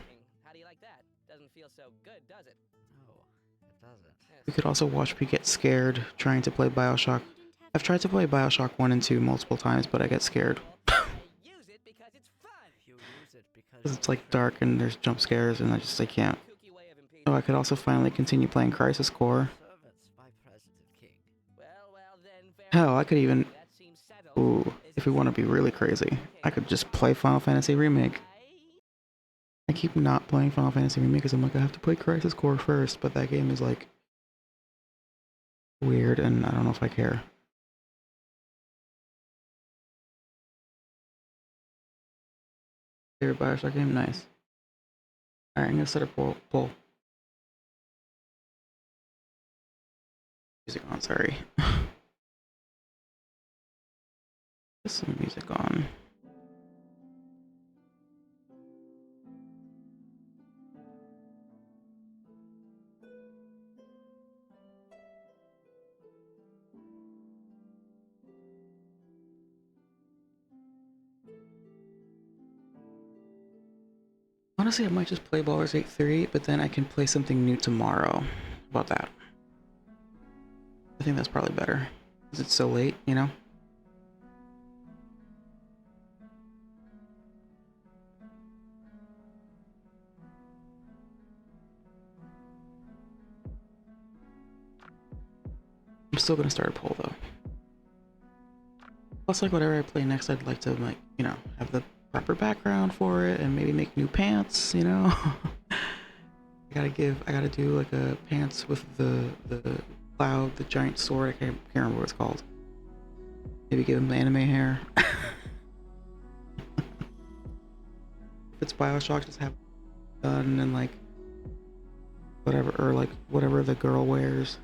you like that? Doesn't feel so good, does it? No, it doesn't. We could also watch me get scared trying to play BioShock. I've tried to play BioShock 1 and 2 multiple times, but I get scared. Because it's like dark and there's jump scares and I can't. So I could also finally continue playing Crisis Core. Hell, I could even... Ooh, if we want to be really crazy, I could just play Final Fantasy Remake. I keep not playing Final Fantasy Remake because I'm like, I have to play Crisis Core first, but that game is like... weird and I don't know if I care. Favorite BioShock game? Nice. Alright, I'm gonna set a poll. Music on, sorry. Put some music on. Honestly, I might just play Baldur's Gate 3, but then I can play something new tomorrow. How about that? I think that's probably better. Because it's so late, you know? I'm still gonna start a poll though. Plus, like, whatever I play next, I'd like to, like, you know, have the proper background for it and maybe make new pants, you know? I gotta do like a pants with the cloud, the giant sword. I can't remember what it's called. Maybe give him the anime hair. If it's Bioshock, just have a gun and like whatever, or like whatever the girl wears.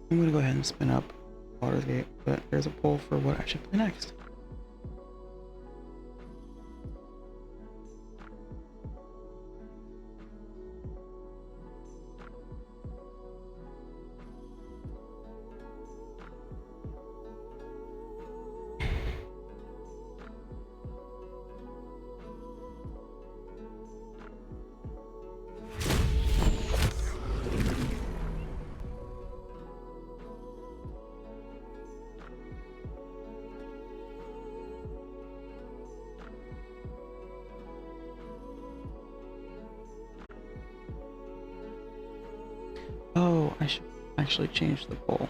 I'm gonna go ahead and spin up Baldur's Gate, but there's a poll for what I should play next. Oh, I should actually change the poll.